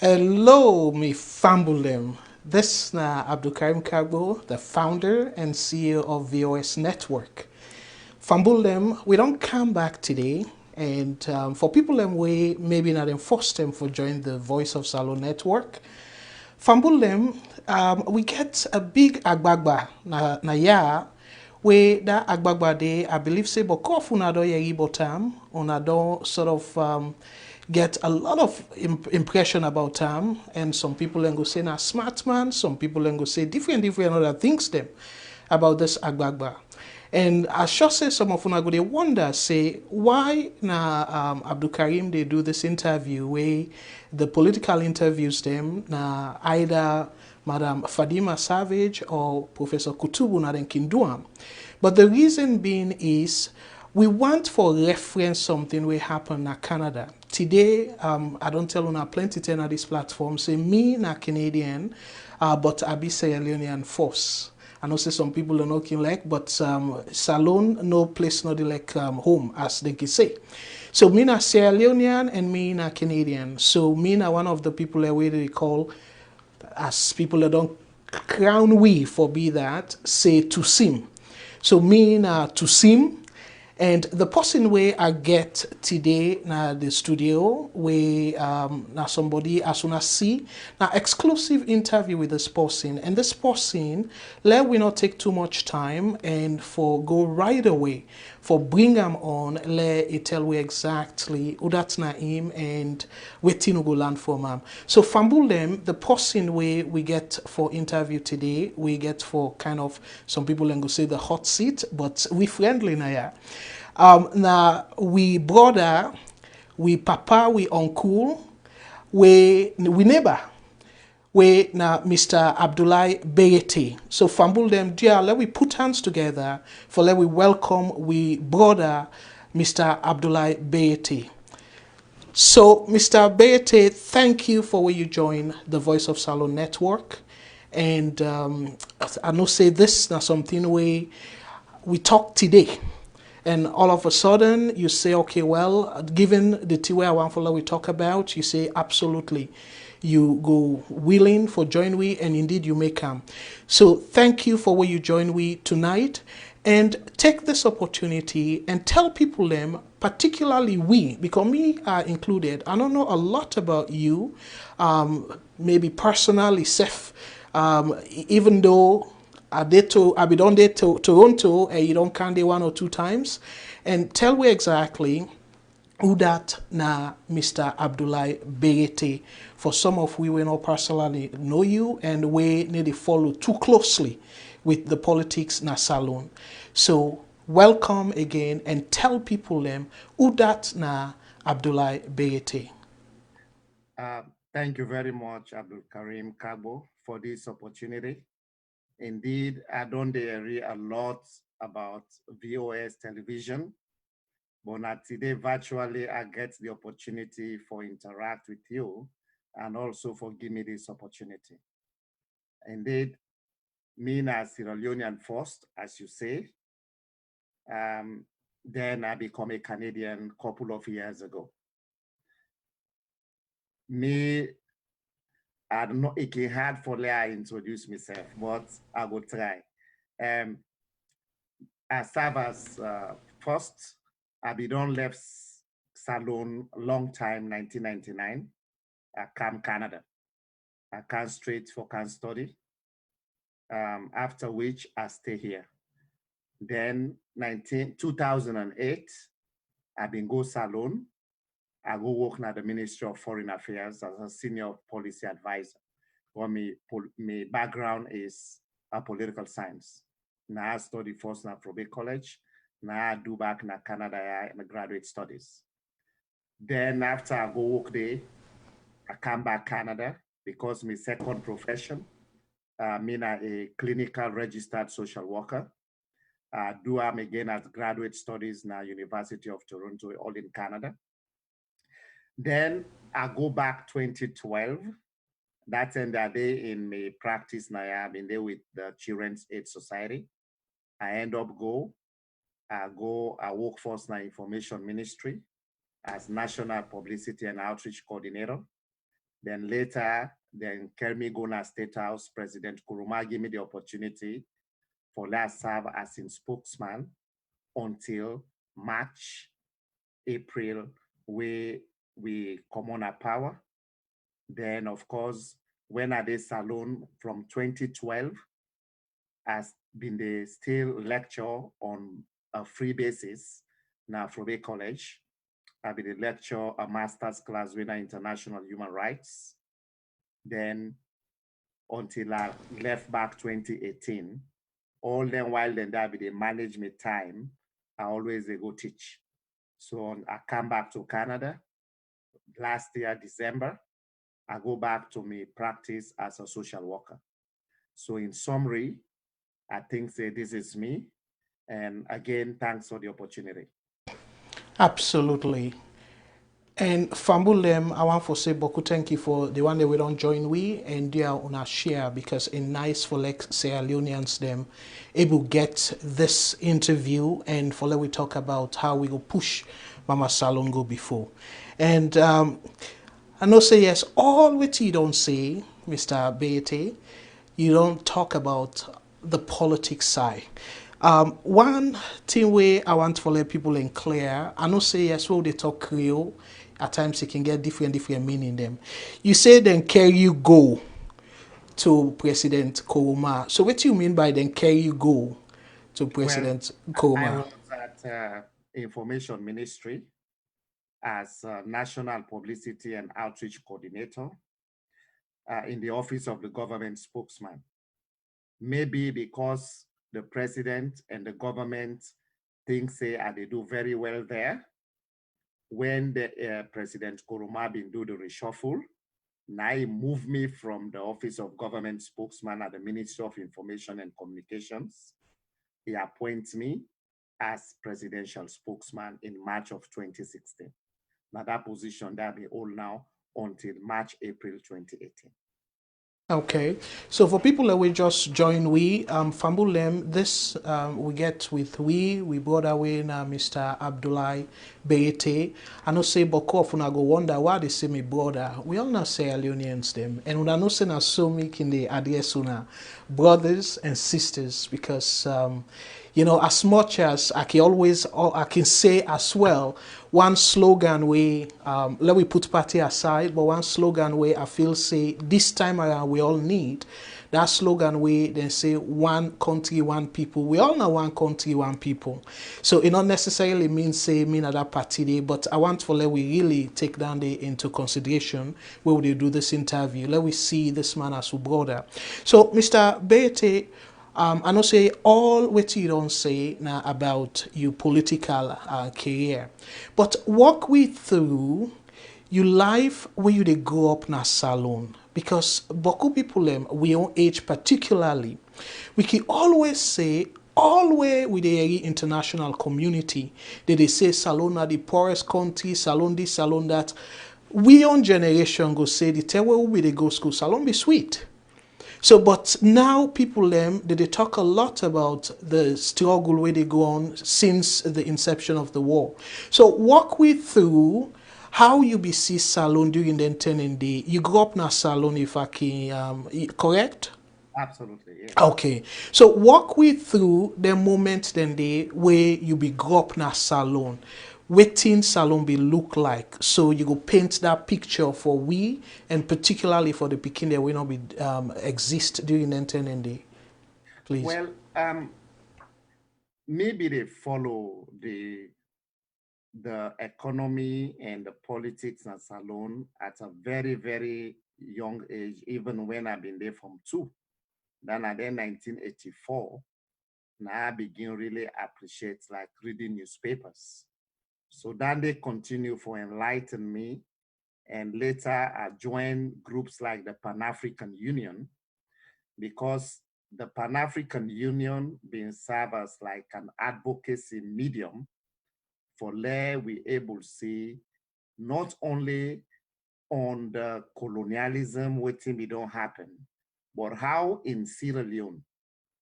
Hello, me fambulem. This na Abdulkarim Kagbo, the founder and CEO of VOS Network. Fambulem, we don't come back today, and for people them way maybe not enforce them for join the Voice of Salon Network. Fambulem, we get a big agbagba na ya where that agbagba day I believe say but kof una do yeri botam una do sort of get a lot of impression about him, and some people then go say na smart man, some people then go say different other things them about this agbagba. And I sure say some of una go they wonder say why na Abdul Karim they do this interview where the political interviews them na either Madam Fadima Savage or Professor Kutubu na den Kinduam. But the reason being is we want for reference something will happen in Canada. Today, I don't tell you plenty ten at this platform, say me na Canadian, but I be Sierra Leonean force. I know say some people are not like, but Salone, no place not like home, as they can say. So me na Sierra Leonean and me na Canadian. So me na one of the people that we they call, as people that don't crown we for be that, say to sim. So me na to sim, and the person where I get today na the studio where na somebody as soon as see now exclusive interview with this person, and this person let we not take too much time and for go right away for bring them on let it tell we exactly who that's na him and waiting go land from him. So fambul them the person where we get for interview today we get for kind of some people and go say the hot seat, but we friendly na ya. Now we brother, we papa, we uncle, we neighbor. We now Mr. Abdulai Bayraytay. So fambul them dear, let we put hands together for let we welcome we brother Mr. Abdulai Bayraytay. So Mr. Bayraytay, thank you for where you join the Voice of Salon Network. And I know say this now something we talk today, and all of a sudden you say okay well given the two way I want follow we talk about, you say absolutely you go willing for join we, and indeed you may come. So thank you for what you join we tonight, and take this opportunity and tell people them, particularly we, because me are included, I don't know a lot about you, maybe personally safe, even though I be done there to Toronto, and you don't count there one or two times, and tell me exactly who that na Mr. Abdulai Bayraytay. For some of we will not personally know you, and we need to follow too closely with the politics na Salone. So welcome again, and tell people them who that na Abdulai Bayraytay. Thank you very much, Abdul Karim Kagbo, for this opportunity. Indeed, I don't read a lot about VOS television, but not today virtually I get the opportunity for interact with you and also for give me this opportunity. Indeed, me as Sierra Leonean first, as you say, um, then I become a Canadian couple of years ago. Me, I don't know, it can hard for me I introduce myself, but I will try. Um, I serve as first, I be done left Salone long time, 1999. I come Canada. I come straight for can study. After which I stay here. Then 2008, I been go Salone. I go work at the Ministry of Foreign Affairs as a senior policy advisor. Well, my background is a political science. Now I study first at Probe College. Now I do back in Canada in graduate studies. Then after I go work there, I come back Canada because my second profession, me a clinical registered social worker. Do am again as graduate studies now University of Toronto, all in Canada. Then I go back 2012. That's in the day in my practice now. I've been there with the Children's Aid Society. I end up I work for now information ministry as national publicity and outreach coordinator. Then later, then Kermi Gona State House, President Koroma gave me the opportunity for that serve as in spokesman until March, April, where we come on a power. Then, of course, when I did SALONE from 2012, has been the still lecture on a free basis now from a college. I've been the lecture a master's class with international human rights. Then until I left back 2018, all then while then that be the management time, I always go teach. So I come back to Canada last year, December. I go back to my practice as a social worker. So in summary, I think say this is me. And again, thanks for the opportunity. Absolutely. And Fambulem, I want to say Boku thank you for the one that we don't join we and they are on our share because it's nice for like Sierra Leoneans them able get this interview and for let we talk about how we go push Mama Salon go before. And I know say yes, all what you don't say, Mr. Bayraytay, you don't talk about the politics side. One thing where I want to let people in clear, I know say yes, well they talk Creole, at times it can get different meaning them. You say then carry you go to President Koroma. So what do you mean by then carry you go to President I Koroma? was at Information Ministry as National Publicity and Outreach Coordinator in the Office of the Government Spokesman. Maybe because the president and the government think say they do very well there. When the President Koroma been do the reshuffle, now he moved me from the Office of Government Spokesman at the Ministry of Information and Communications. He appoints me as presidential spokesman in March of 2016. Now that position that be all now until March, April 2018. Okay, so for people that we just join we, Fambulem, this we get with we brought away now Mr. Abdulai Bayraytay. I know say Boko of una go wonder why they say me brother. We all know say Leoneans them, and una know say na so make in the address una brothers and sisters because you know, as much as I can always, or I can say as well, one slogan way, let me put party aside, but one slogan way I feel say this time around we all need, that slogan way then say one country, one people. We all know one country, one people. So it not necessarily means say me at that party day, but I want for let we really take down the into consideration where we do this interview. Let we see this man as a brother. So Mr. Bayraytay, I know say all what you don't say now about your political career, but walk we through your life where you they grow up na salon because Boku people we own age particularly, we can always say always with the international community they say salon are the poorest country, salon this, salon that. We on generation go say the tell where we they go school salon be sweet. So, but now people they talk a lot about the struggle where they go on since the inception of the war. So, walk we through how you be see Salone during the intending day. You grew up na Salone, if I can, correct? Absolutely, yes. Okay, so walk we through the moment then day where you be grow up na Salone. Waiting salon be look like so you go paint that picture for we and particularly for the Peking that will not be exist during the intending day, please. Well, maybe they follow the economy and the politics and salon at a very young age, even when I've been there from two. Then at then 1984, now I begin really appreciate like reading newspapers. So then they continue for enlighten me. And later I joined groups like the Pan-African Union because the Pan-African Union being served as like an advocacy medium for there we able to see not only on the colonialism waiting it don't happen, but how in Sierra Leone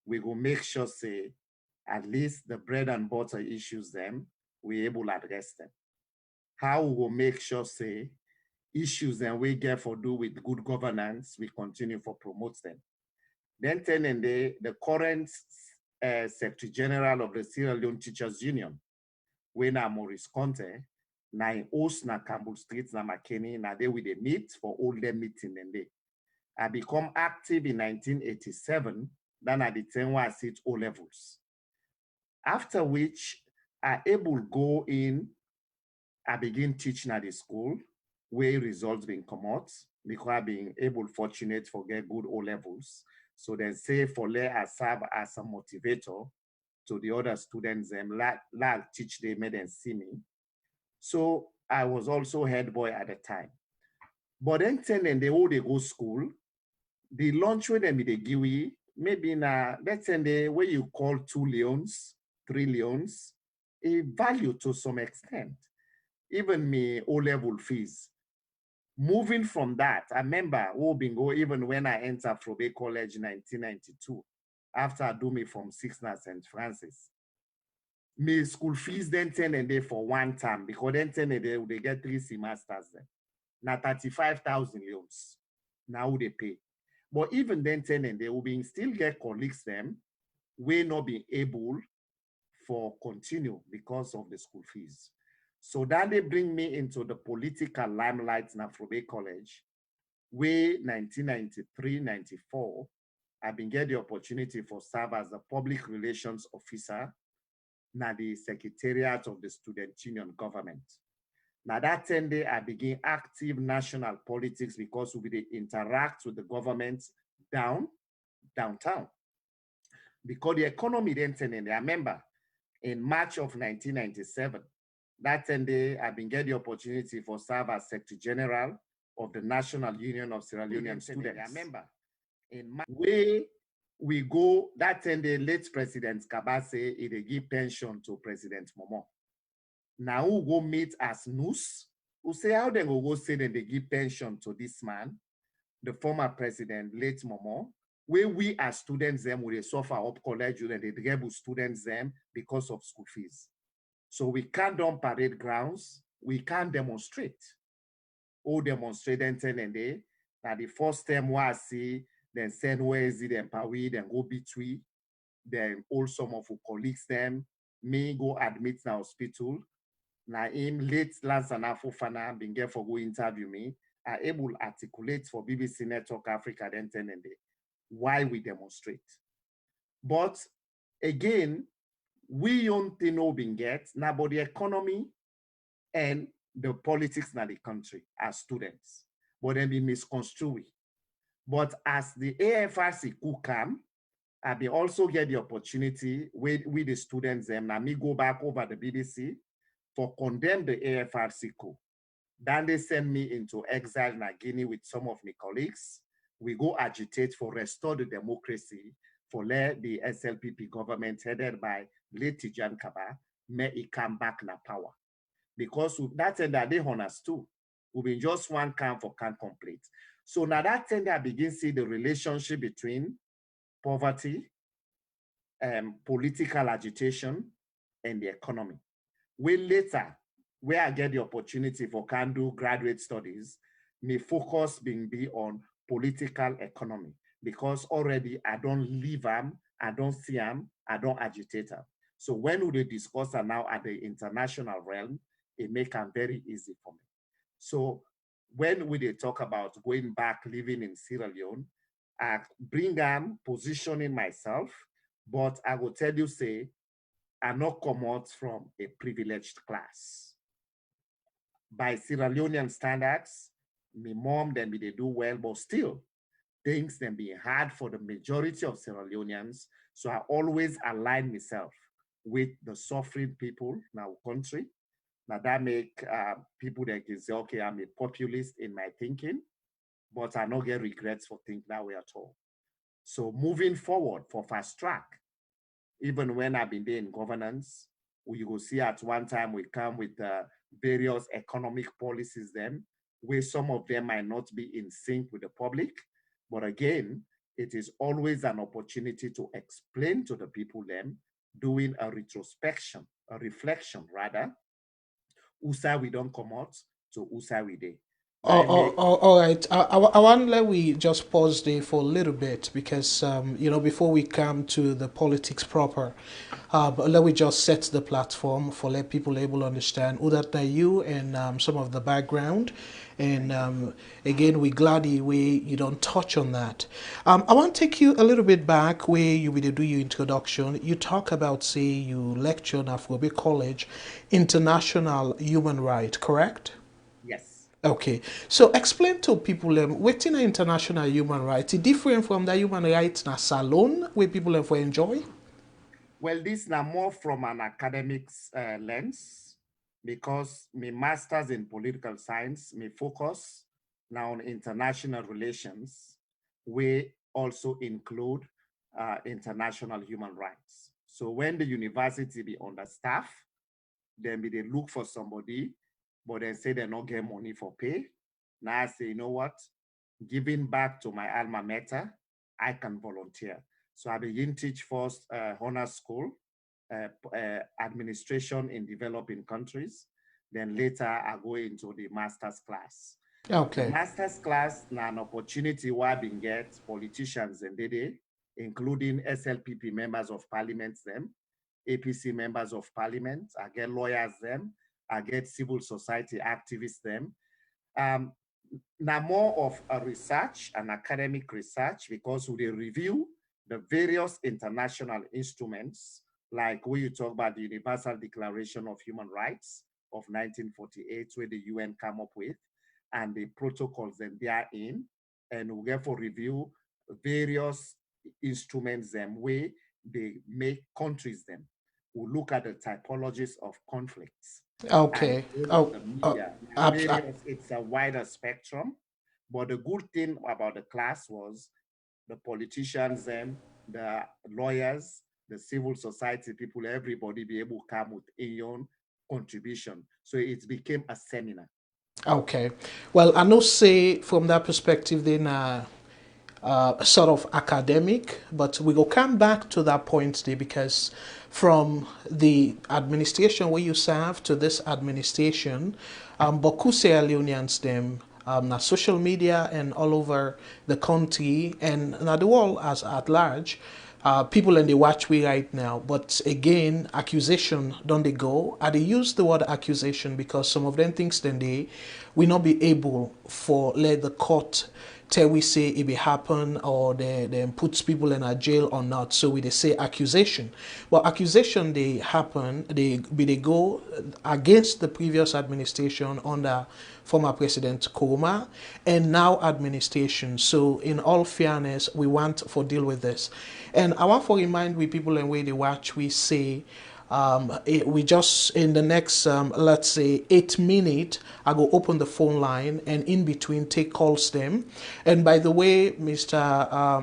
we will make sure say at least the bread and butter issues them, we able to address them. How we will make sure say issues and we get for do with good governance, we continue for promote them. Then the current Secretary General of the Sierra Leone Teachers Union, when Maurice Conte, na in host na Campbell Street na McKinney, na they with a meet for all them meeting and they. I become active in 1987, then at the time where I sit O levels. After which I able go in, I begin teaching at the school, where results being come out, because I being able, fortunate for get good O levels. So they say for let I serve as a motivator to the other students, like teach they made and see me. So I was also head boy at the time. But then they all they go school, the lunch when they give we, maybe na let's say the way you call 2 leons, 3 leons, a value to some extent. Even me O-level fees. Moving from that, I remember bingo even when I entered Frobe College in 1992, after I do me from 6 na St. Francis. Me school fees then 10 and day for one term, because then 10 and day they get 3 semesters then. Now 35,000 leons. Now they pay. But even then 10 and they will be still get colleagues them, will not be able for continue because of the school fees. So then they bring me into the political limelight in Afrobe College, where 1993-94, I've been get the opportunity for serve as a public relations officer na the Secretariat of the Student Union government. Now that 10 day, I begin active national politics because we interact with the government downtown. Because the economy then 10 day, I remember in March of 1997, that 10 day, I've been getting the opportunity for serve as Secretary General of the National Union of Sierra Leonean Students. I remember in March, we go, that 10 day, late President Kabase, he give pension to President Momo. Now who go meet as NUS, who say how they go say that they give pension to this man, the former president, late Momo, where we as students them will suffer up college and they give students them because of school fees. So we can't on parade grounds, we can't demonstrate. All demonstrate and day. Now the first time where I see, then send where is it then Pawi, then go between, then all some of our colleagues them, me go admit in the hospital. Now him late Lance and Afofana been get for go interview me, are able to articulate for BBC Network Africa then 10 and day why we demonstrate. But again, we don't know being get now about the economy and the politics in the country as students, but then be misconstrued. But as the AFRC could come, I be also get the opportunity with the students them. Now me go back over the BBC for condemn the AFRC coup. Then they send me into exile in Guinea with some of my colleagues. We go agitate for restore the democracy, for let the SLPP government headed by late Tijan Kaba, may it come back na power. Because that end that they honest too. We've been just one camp for can't complete. So now that end I begin to see the relationship between poverty, political agitation, and the economy. Way later, where I get the opportunity for can do graduate studies, my focus being be on political economy, because already I don't live them, I don't see them, I don't agitate them. So when we discuss them now at the international realm, it makes them very easy for me. So when we talk about going back, living in Sierra Leone, I bring them positioning myself, but I will tell you, say, I not come out from a privileged class. By Sierra Leonean standards, my mom, then they do well, but still, things then be hard for the majority of Sierra Leoneans. So I always align myself with the suffering people in our country. Now that make people that can say, okay, I'm a populist in my thinking, but I don't get regrets for thinking that way at all. So moving forward for fast track, even when I've been there in governance, you will see at one time we come with various economic policies then, where some of them might not be in sync with the public. But again, it is always an opportunity to explain to the people then, doing a retrospection, a reflection rather, whose side we don't come out to whose side we did. All right. I want let we just pause there for a little bit because before we come to the politics proper, but let we just set the platform for let people able to understand who that are you and some of the background. And again, we glad you don't touch on that. I want to take you a little bit back where you will do your introduction. You talk about say you lecture at Afrobe College, international human right, correct? Yes. Okay, so explain to people within international human rights, it different from the human rights na salon where people have enjoy. Well, this now more from an academics lens because my master's in political science, my focus now on international relations, we also include international human rights. So when the university be understaffed, then they look for somebody, but then say they not get money for pay. Now I say, you know what? Giving back to my alma mater, I can volunteer. So I begin teach first honor school, administration in developing countries. Then later I go into the master's class. The Okay, master's class now an opportunity where I been get politicians and they, including SLPP members of parliament them, APC members of parliament, I get lawyers them, I get civil society activists them. Um, Now more of a research, an academic research, because we review the various international instruments, like when you talk about the Universal Declaration of Human Rights of 1948, where the UN come up with, and the protocols that they are in, and we therefore review various instruments them where they make countries them. We look at the typologies of conflicts and okay. those of Oh, the media. Various, it's a wider spectrum. But the good thing about the class was the politicians, the lawyers, the civil society people, everybody be able to come with a own contribution. So it became a seminar. okay. Well, I know say from that perspective, then sort of academic, but we will come back to that point today because from the administration where you serve to this administration, Bokuse Leonians them na social media and all over the country and na the world as at large. People in the watch we right now, but again, accusation don't they go? I they use the word accusation because some of them things then they will not be able for let the court tell we say it will happen or they puts people in a jail or not. So we they say accusation. But accusation they happen, they go against the previous administration under former President Koroma and now administration. So in all fairness, we want for deal with this. And I want to remind we people and way they watch, we say we just in the next let's say 8 minutes I go open the phone line and in between take calls them. And by the way, Mr.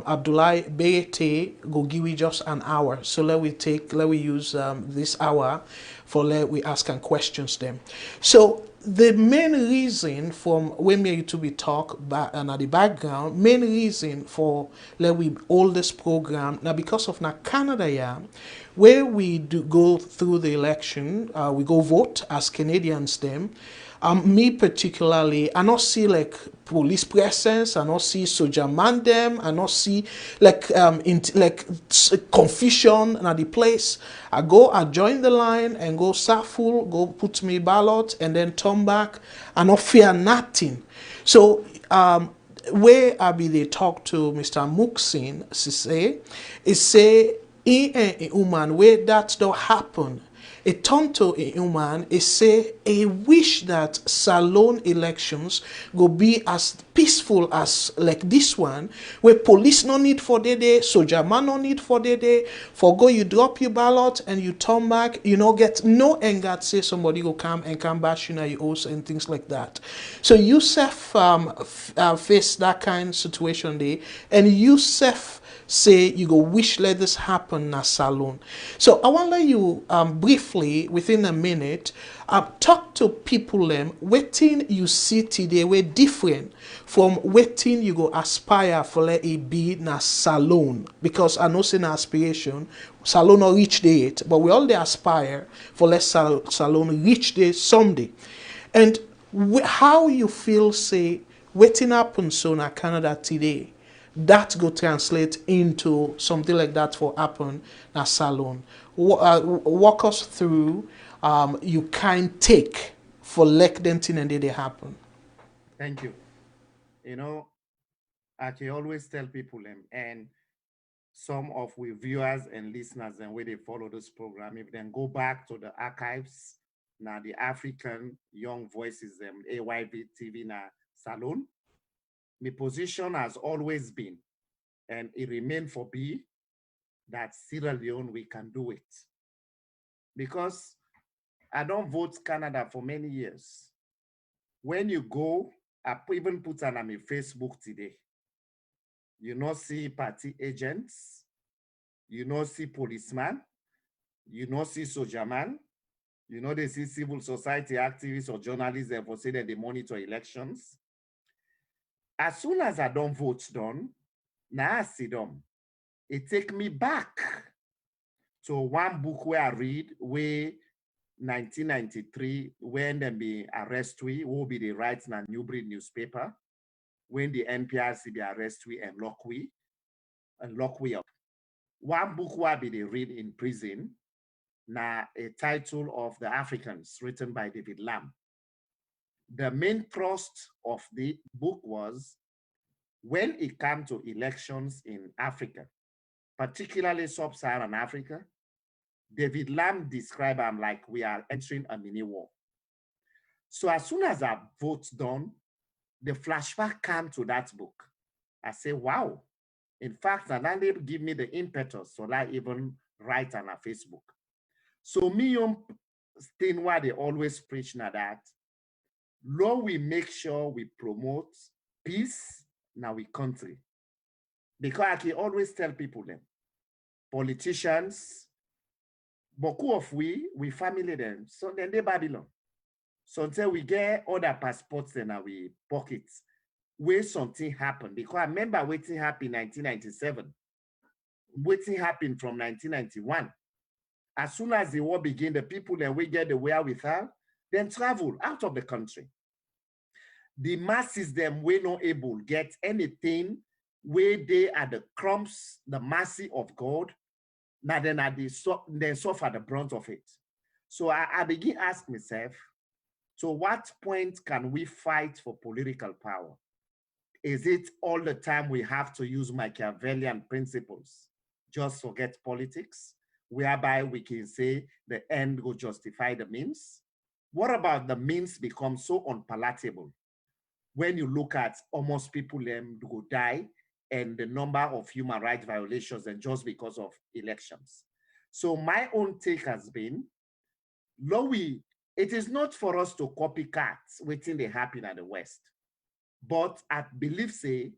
Abdulai Bayraytay go give we just an hour, so let we use this hour for let we ask and questions them. So the main reason from when me to be talk back and at the background, main reason for let we hold this program now because of now Canada, yeah, where we do go through the election, we go vote as Canadians them. Me particularly, I not see like police presence, I not see soldier man them, I not see like confusion at the place. I go, I join the line and go full, go put me ballot and then turn back. I not fear nothing. So where I be they talk to Mr. Muksin, say in a woman where that don't happen. A turn to a human is say a wish that salon elections go be as peaceful as like this one, where police no need for the day, soldier man no need for the day, for go you drop your ballot and you turn back, you know, get no anger say somebody go come and come bash you know your house and things like that. So you self face that kind of situation there, and you self say you go wish let this happen na salon. So I want to let you briefly within a minute talk to people them waiting you see today we different from waiting you go aspire for let it be na salon, because I know say na aspiration salon not reach date, but we all they aspire for let salon reach day someday. And How you feel say waiting happen so na Canada today, that go translate into something like that for happen na Salone. Walk us through you can take for let them thing and they happen. Thank you. You know, I can always tell people, and some of we viewers and listeners and where they follow this program, if they go back to the archives, now the African Young Voices, AYV TV, na Salone, my position has always been, and it remained for be, that Sierra Leone, we can do it. Because I don't vote Canada for many years. When you go, I even put on my Facebook today, you not see party agents, you not see policeman, you not see soldier man, you know they see civil society activists or journalists for say that they monitor elections. As soon as I don't vote done, now I see them. It take me back to one book where I read where 1993 when they be arrest we will be the rights in a New Breed newspaper when the NPRC be arrest we and lock we up. One book where be they read in prison now a title of The Africans written by David Lamb. The main thrust of the book was when it came to elections in Africa, particularly sub-Saharan Africa, David Lamb described them like we are entering a mini war. So as soon as I vote done, the flashback came to that book. I say, wow. In fact, and then they give me the impetus so that I even write on a Facebook. So me thing why they always preach now that law we make sure we promote peace now we country. Because I can always tell people them, politicians, beaucoup of we family them, so then they Babylon. So until we get other passports in our pockets, where something happened. Because I remember waiting happened in 1997. Waiting happened from 1991. As soon as the war began, the people then we get the wherewithal, then travel out of the country. The masses them were not able to get anything where they are the crumbs, the mercy of God. Now then they suffer the brunt of it. So I begin ask myself, to what point can we fight for political power? Is it all the time we have to use Machiavellian principles? Just forget politics, whereby we can say the end will justify the means? What about the means become so unpalatable? When you look at almost people go die and the number of human rights violations and just because of elections. So my own take has been, Lowy, it is not for us to copycat waiting they happen at the West. But I believe, say,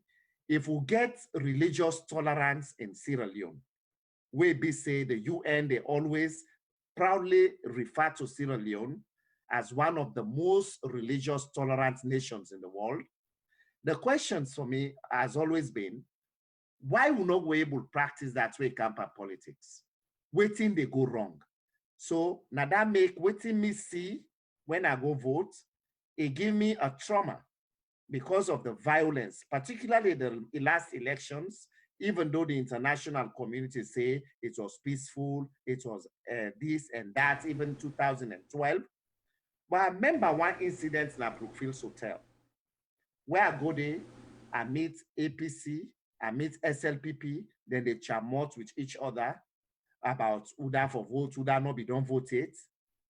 if we get religious tolerance in Sierra Leone, we be say the UN, they always proudly refer to Sierra Leone as one of the most religious tolerant nations in the world. The questions for me has always been, why we not we able to practice that way camper politics? Waiting they go wrong. So now that make waiting me see when I go vote, it give me a trauma because of the violence, particularly the last elections, even though the international community say it was peaceful, it was this and that, even 2012. But I remember one incident in a Brookfield Hotel where I go there, I meet APC, I meet SLPP, then they chamot with each other about who that for vote, who that not be don't vote it.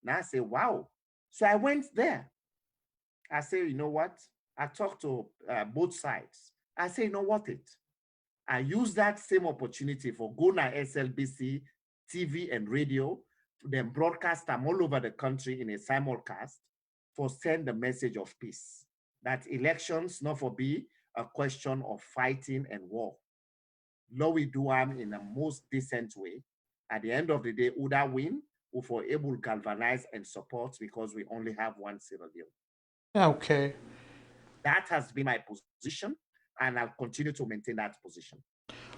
Now I say, wow. So I went there. I say, you know what? I talked to both sides. I say, you know what it? I use that same opportunity for Gona SLBC, TV and radio, then broadcast them all over the country in a simulcast for send the message of peace. That elections not for be a question of fighting and war. Law we do them in the most decent way. At the end of the day, would I win? Or for able to galvanize and support because we only have one Sierra Leone. Okay. That has been my position, and I'll continue to maintain that position.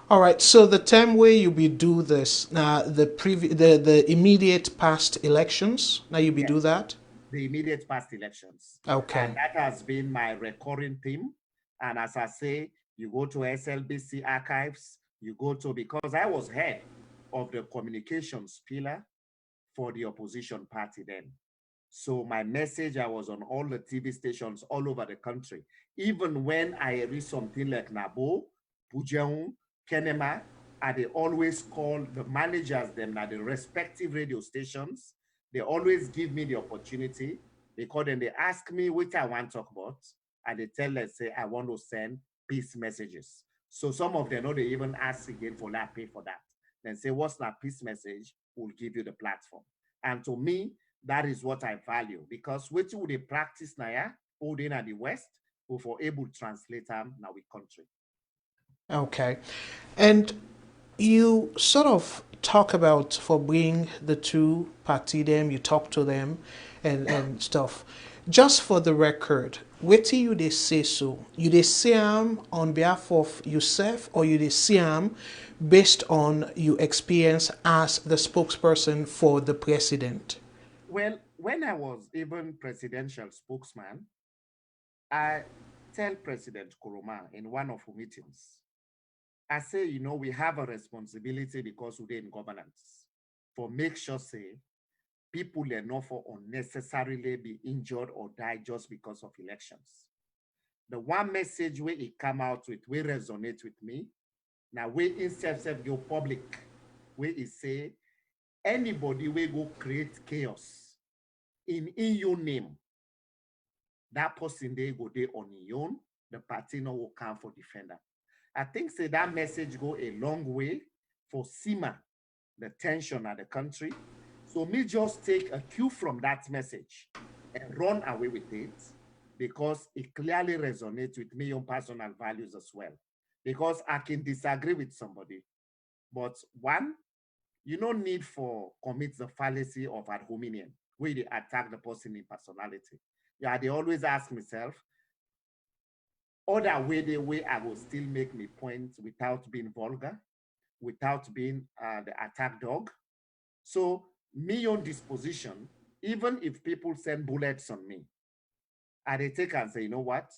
All right. So the time where you be do this now, the immediate past elections. Now you be do Yes, that. the immediate past elections. Okay. And that has been my recurring theme. And as I say, you go to SLBC archives, you go to, because I was head of the communications pillar for the opposition party then. So my message, I was on all the TV stations all over the country. Even when I read something like Nabo, Pujeung, Kenema, they always call the managers them at the respective radio stations. They always give me the opportunity because then they ask me what I want to talk about, and they tell us, say, I want to send peace messages. So some of them, know they even ask again for that, pay for that. Then say, what's that peace message? We'll give you the platform. And to me, that is what I value, because what would they practice now, holding at the West, who for able to translate them now with country. Okay. And you sort of talk about for bring the two party them, you talk to them and stuff. Just for the record, what you they say so? You they say on behalf of yourself or you they say based on your experience as the spokesperson for the president? Well, when I was even presidential spokesman, I tell President Koroma in one of our meetings, I say, you know, we have a responsibility because we're in governance for make sure, say, people are not for unnecessarily be injured or die just because of elections. The one message where it come out with, will resonate with me. Now, we instead of go public, where it say, anybody will go create chaos in your name, that person they go there on your own, the party no will come for defender. I think say that message go a long way for simmer the tension at the country. So me just take a cue from that message and run away with it because it clearly resonates with me on personal values as well. Because I can disagree with somebody, but one, you don't need for commit the fallacy of ad hominem, where they attack the person in personality. Yeah, they always ask myself, other way the way I will still make me points without being vulgar, without being the attack dog. So me on disposition, even if people send bullets on me, I they take and say, you know what?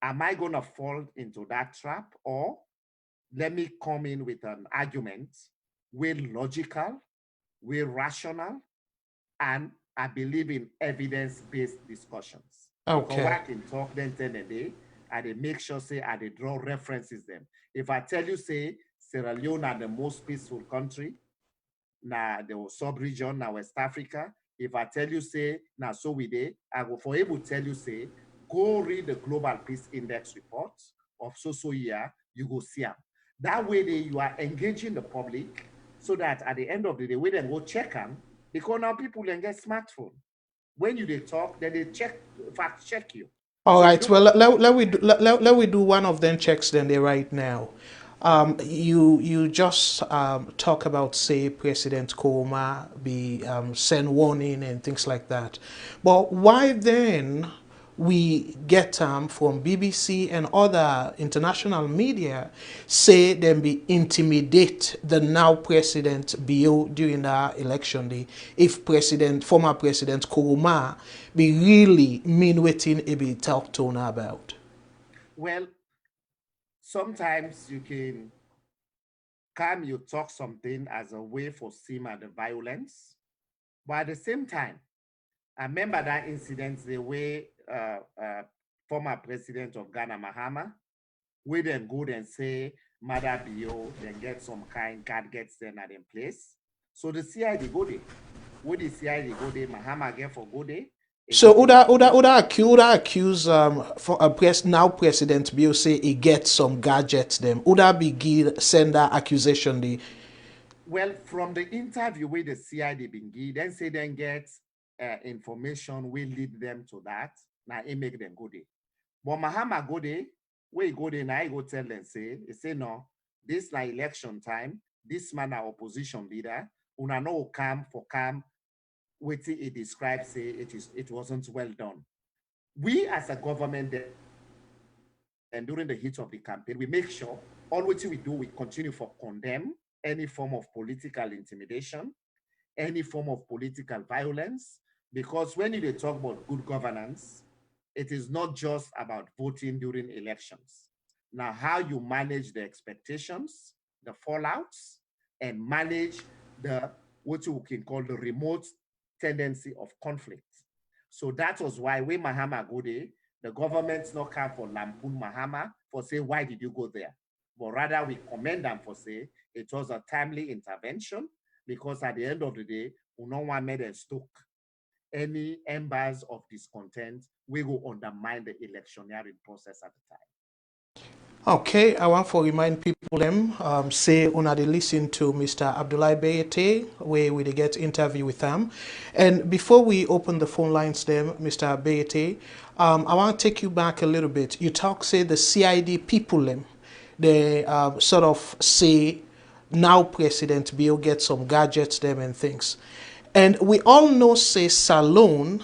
Am I gonna fall into that trap? Or let me come in with an argument, we're logical, we're rational, and I believe in evidence-based discussions. Because what Okay. I can talk then 10 a day, I they make sure say I they draw references them. If I tell you say Sierra Leone are the most peaceful country, now the sub-region, now West Africa. If I tell you say now so we dey, I go for able to tell you say go read the Global Peace Index report of so year, you go see them. That way you are engaging the public so that at the end of the day, we then go check them because now people then get smartphone. When you they talk, then they check, fact check you. All So you right. don't Well, let we do one of them checks then they right now. You just talk about say President Koroma be send warning and things like that, but why then we get from BBC and other international media say them be intimidate the now president Bio during the election day if former president Koroma be really mean waiting a be talk to now about. well, sometimes you can come you talk something as a way for simmer the violence, but at the same time, I remember that incident the way former president of Ghana, Mahama, we then go and say, Mother BO, then get some kind gadgets then at in place. So the CID go there. With the CID go there, Mahama get for go there. So Uda accuse for a now president Bill say he gets some gadgets them. Uda be send that accusation the Well, from the interview with the CID Bingi, then say then get information, we lead them to that. Now it make them go there. But Mahama go there, where he go there, now he go tell them, say, he say, no, this na election time, this man a opposition leader, una no come for come, what he describes, say it wasn't well done. We as a government, and during the heat of the campaign, we make sure all what we do, we continue for condemn any form of political intimidation, any form of political violence. Because when you talk about good governance, it is not just about voting during elections. Now, how you manage the expectations, the fallouts, and manage the what you can call the remote tendency of conflict. So that was why when Mahama go there, the government's not come for lampoon Mahama for say, why did you go there? But rather we commend them for say it was a timely intervention because at the end of the day, we no one made a stoke any embers of discontent we will undermine the electioneering process at the time. Okay, I want to remind people them say una they listen to Mr. Abdulai Bayraytay where we dey get interview with them. And before we open the phone lines them, Mr. Bayraytay, I want to take you back a little bit. You talk say the CID people them, they sort of say now President Bill get some gadgets them and things. And we all know say SALONE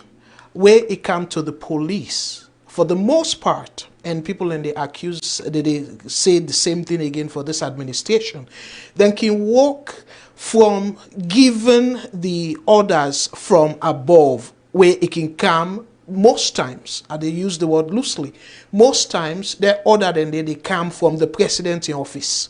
where it come to the police for the most part, and people and they accuse, they say the same thing again for this administration, then can walk from giving the orders from above where it can come most times, and they use the word loosely, most times they're ordered and they come from the president in office.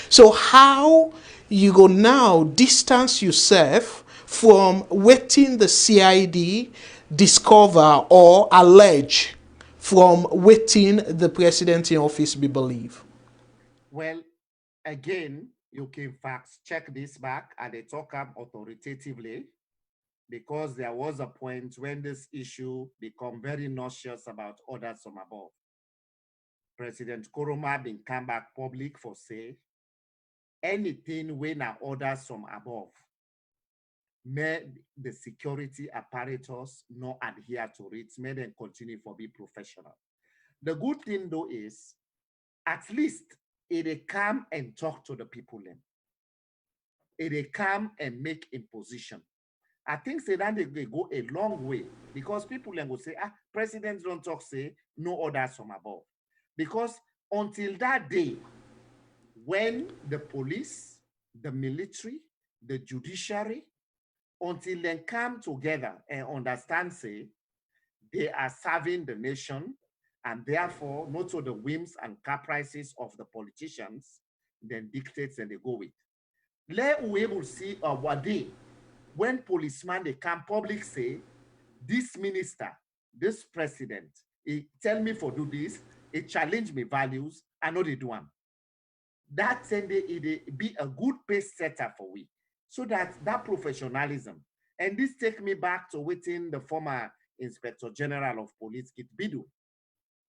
So how you go now distance yourself from waiting the CID discover or allege from waiting the president in office be believed? Well, again, you can fact check this back and they talk up authoritatively because there was a point when this issue become very nauseous about orders from above. President Koroma been come back public for say anything when are orders from above may the security apparatus not adhere to it, may them continue for be professional. The good thing though is at least it come and talk to the people then. It come and make imposition. I think say that they go a long way because people then will say, presidents don't talk, say no orders from above. Because until that day, when the police, the military, the judiciary, until they come together and understand, say, they are serving the nation and therefore not to the whims and caprices of the politicians, then dictates and they go with. Let we able see what day when policemen they come public say, this minister, this president, he tell me for do this, he challenge me values, I know they do them. That send it be a good pace setter for we. So that professionalism. And this take me back to within the former Inspector General of Police, Kit Bidu.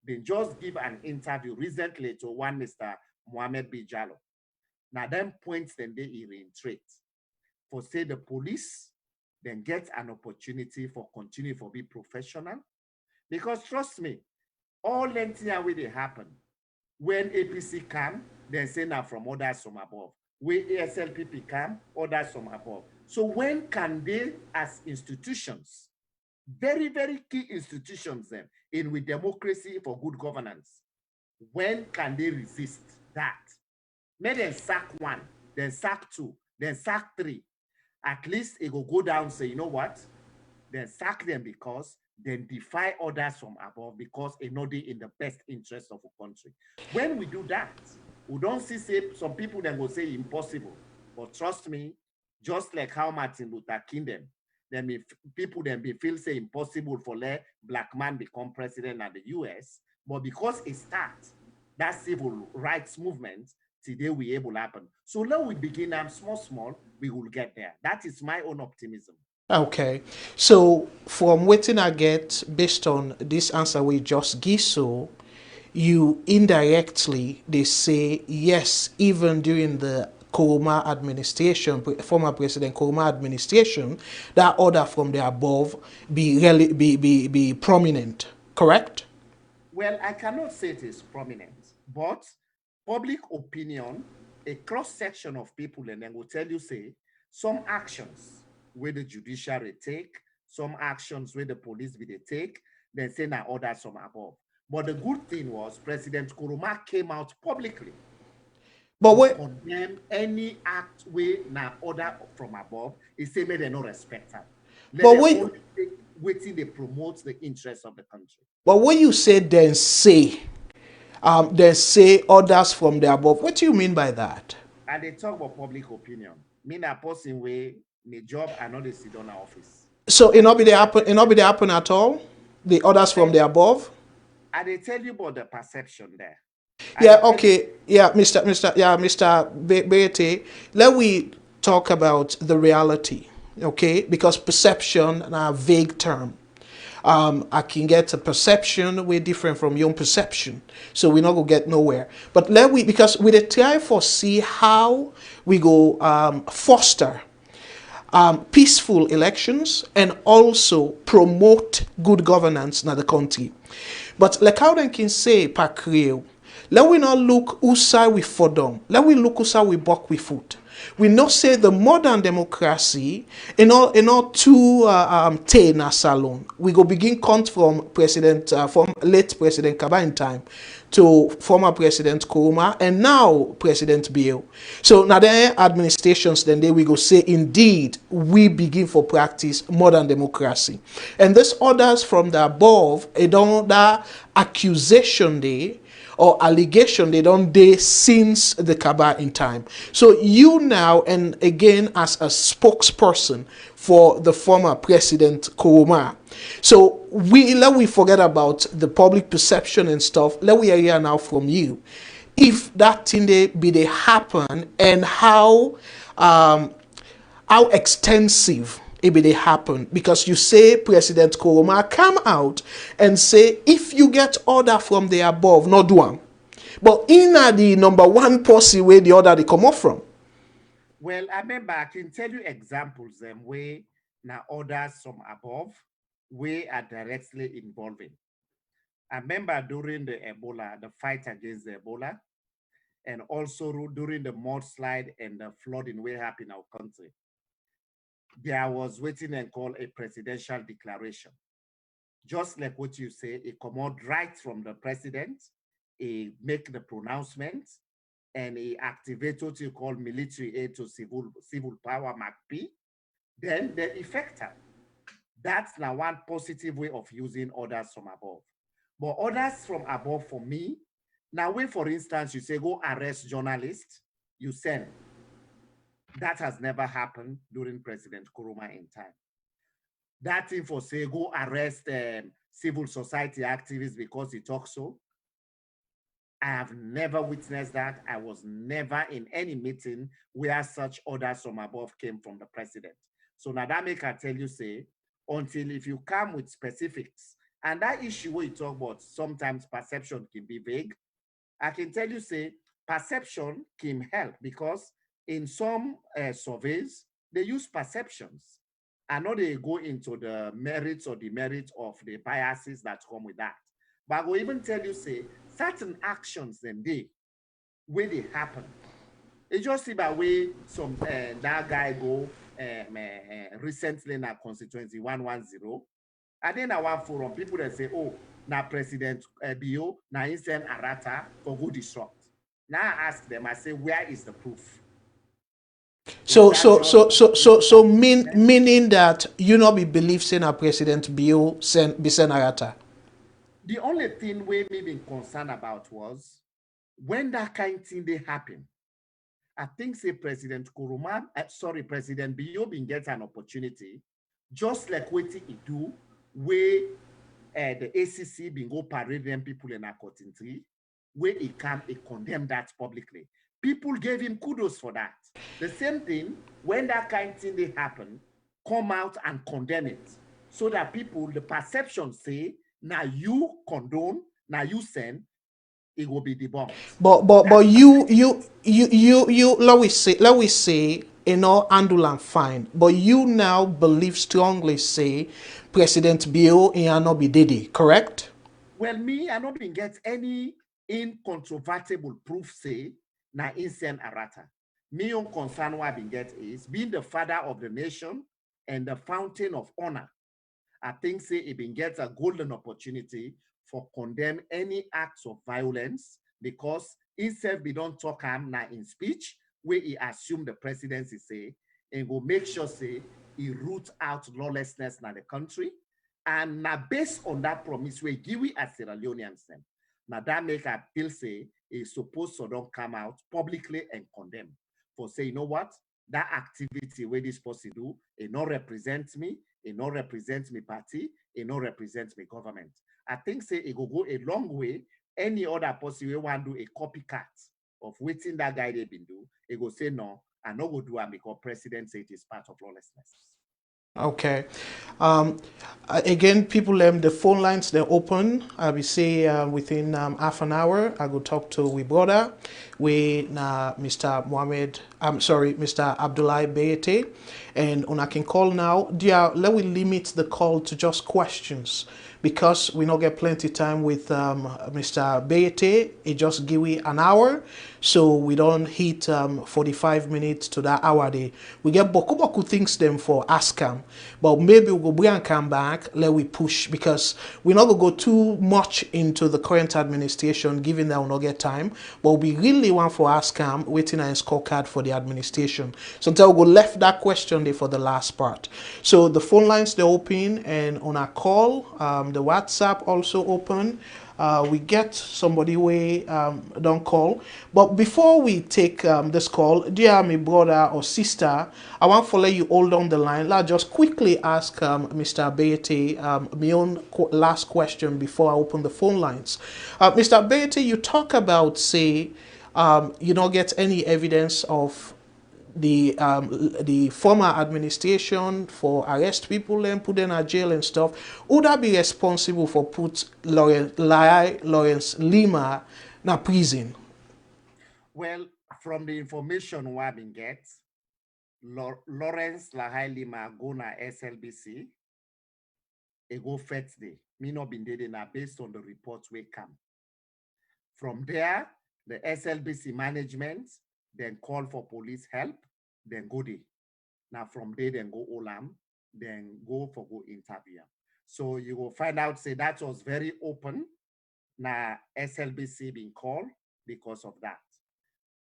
They just give an interview recently to one Mr. Mohammed B. Jallo. Now, them points then they reiterate. For say the police then get an opportunity for continue for be professional. Because trust me, all lengthy way they happen. When APC come, then say now from orders from above. When ASLPP come, orders from above. So when can they, as institutions, very, very key institutions then, in with democracy for good governance, when can they resist that? May then sack one, then sack two, then sack three. At least it will go down, say, you know what? Then sack them because then defy orders from above because it not in the best interest of the country. When we do that, we don't see say some people then will say impossible. But trust me, just like how Martin Luther King them, then people then be feel say impossible for let black man become president at the US. But because it starts, that civil rights movement, today we able to happen. So now we begin small, we will get there. That is my own optimism. Okay, so from waiting I get based on this answer we just give, so you indirectly they say yes, even during the Koroma administration, former President Koroma administration, that order from the above be prominent, correct? Well, I cannot say it is prominent, but public opinion, a cross section of people, and then will tell you, say, some actions where the judiciary take, some actions where the police will they take, then say now orders from above. But the good thing was President Kuruma came out publicly But to wait, condemn any act where now order from above. He say, may they not respect her. Let but them wait, only take, waiting they promote the interests of the country. But when you say then say others from the above, what do you mean by that? And they talk about public opinion. Me na person way my job and not they sit on our office. So it not be they happen at all? The others from the above? And they tell you about the perception there. Yeah, okay. Yeah, Mr. Bayraytay, let we talk about the reality, okay? Because perception is a vague term. I can get a perception way different from your own perception, so we're not gonna get nowhere. But because we try for see how we go foster peaceful elections and also promote good governance in the country. But like how they can say, Pakrio, let we not look whose side we for them. Let we look whose side we buck we foot. We not say the modern democracy in all too tame a salon. We go begin count from late President Kabine time to former President Koroma and now President Bill. So now the administrations then we go say indeed we begin for practice modern democracy. And this orders from the above, a don't that accusation day or allegation they don't day since the Kaba in time. So you now and again as a spokesperson for the former President Koroma. So let we forget about the public perception and stuff. Let we hear now from you. If that thing they happen and how extensive it be they happen, because you say President Koroma come out and say if you get order from the above, not do one. But in the number one policy where the order they come off from. Well, I remember I can tell you examples them where now orders from above we are directly involving. I remember during the Ebola, the fight against the Ebola, and also during the mudslide and the flooding we happened in our country. There was waiting and called a presidential declaration. Just like what you say, it come out right from the president, he make the pronouncement, and he activate what you call military aid to civil power MACP, then the effector. That's now one positive way of using orders from above. But orders from above for me, now when for instance you say go arrest journalists, you send. That has never happened during President Koroma in time. That thing for say go arrest civil society activists because he talks so. I have never witnessed that. I was never in any meeting where such orders from above came from the president. So now that make I tell you say, until if you come with specifics, and that issue where you talk about sometimes perception can be vague, I can tell you say perception can help because in some surveys, they use perceptions. I know they go into the merits or demerits of the biases that come with that. But I will even tell you, say, certain actions then where they happen. It just see by way some that guy go recently in our constituency 110. And then I want forum people that say, oh, now President Bio, now he send Arata for good disrupt. Now I ask them, I say, where is the proof? Meaning that you not be believe saying a President Bio be send Arata. The only thing we may be concerned about was when that kind of thing they happen. I think say President President Bio bin get an opportunity, just like what he do, where the ACC bin go parade them people in a cotton tree, where he condemn that publicly. People gave him kudos for that. The same thing, when that kind of thing they happen, come out and condemn it. So that people, the perception say, now you condone, now you send, it will be debunked. But you let we say handle and fine. But you now believe strongly say President Bio and not be Dede, correct? Well, me, I not been get any incontrovertible proof say na insane Arata. Me own concern what I been get is being the father of the nation and the fountain of honor. I think say it been get a golden opportunity for condemn any acts of violence because instead we don't talk him now in speech where he assume the presidency say and will make sure say he root out lawlessness in the country And now based on that promise, we give we as Sierra Leoneans them. Now that make a bill say is supposed to don't come out publicly and condemn for say, you know what, that activity where this person do, it not represents me, it not represents me party, it not represents me government. I think say it will go a long way. Any other person we want to do a copycat of waiting that guy they been do, it go say no, I no go do it because president say it is part of lawlessness. Okay. Um, Again, people, the phone lines they're open. I will say within half an hour, I will talk to we brother, we Mr. Mohammed. I'm sorry, Mr. Abdulai Bayraytay, and on I can call now. Dear, let we limit the call to just questions because we not get plenty time with Mr. Bayraytay. It just give we an hour, so we don't hit 45 minutes to that hour day. We get boku things them for ask him, but maybe we'll go bring and come back. Let we push because we're not gonna go too much into the current administration, given that we'll not get time. But we really want for ask him waiting on a scorecard for the administration. So until we go left that question there for the last part. So the phone lines they're open and on our call, the WhatsApp also open. We get somebody we don't call. But before we take this call, dear my brother or sister, I want to let you hold on the line. Let's just quickly ask Mr. Bayraytay my own last question before I open the phone lines. Mr. Bayraytay, you talk about, say, you don't get any evidence of the former administration for arrest people and put them in jail and stuff. Would that be responsible for put Lawrence Lima in prison? Well, from the information we have been get, Lawrence Lahai Lima go na SLBC, e go first day. Me not been dead na based on the reports we come. From there, the SLBC management then call for police help, then go there. Now from there, then go Olam, then go for go interview. So you will find out, say that was very open. Now SLBC being called because of that.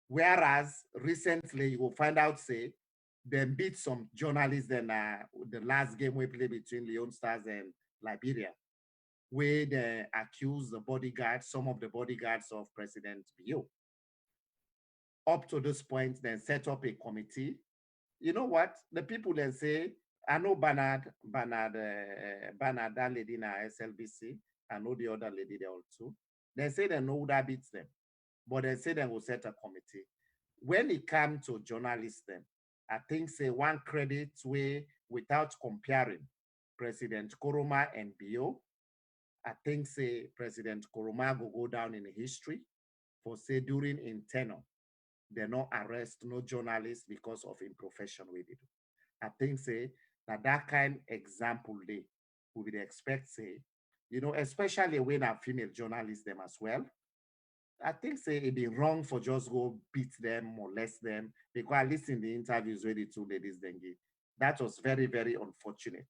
Whereas recently you will find out, say, they beat some journalists in the last game we played between Leon Stars and Liberia, where they accused the bodyguards, some of the bodyguards of President Bio. Up to this point, then set up a committee. You know what? The people then say, I know Bernard, that lady in SLBC, I know the other lady there also. They say they know that beats them, but they say they will set a committee. When it comes to journalists, then I think say one credit way without comparing President Koroma and Bio, I think say President Koroma will go down in history for say during in tenure, they not arrest no journalists because of improfession we did. I think say that kind example they we would expect say, you know, especially when a female journalists them as well. I think say it'd be wrong for just go beat them, molest them, because at least in the interviews where the two ladies then give, that was very, very unfortunate.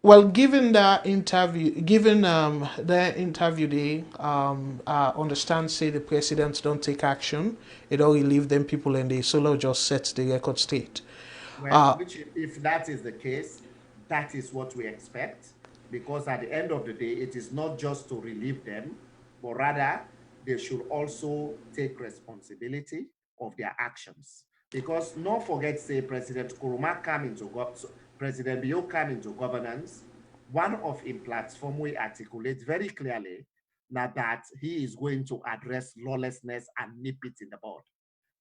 Well, given the interview, they understand say the president don't take action. It only leave them people and they solo just sets the record straight. Well, Uh, which if that is the case, that is what we expect, because at the end of the day, it is not just to relieve them, but rather they should also take responsibility of their actions. Because don't forget, say President Kuruma come into President Bio come into governance. One of in platform we articulate very clearly now that he is going to address lawlessness and nip it in the bud.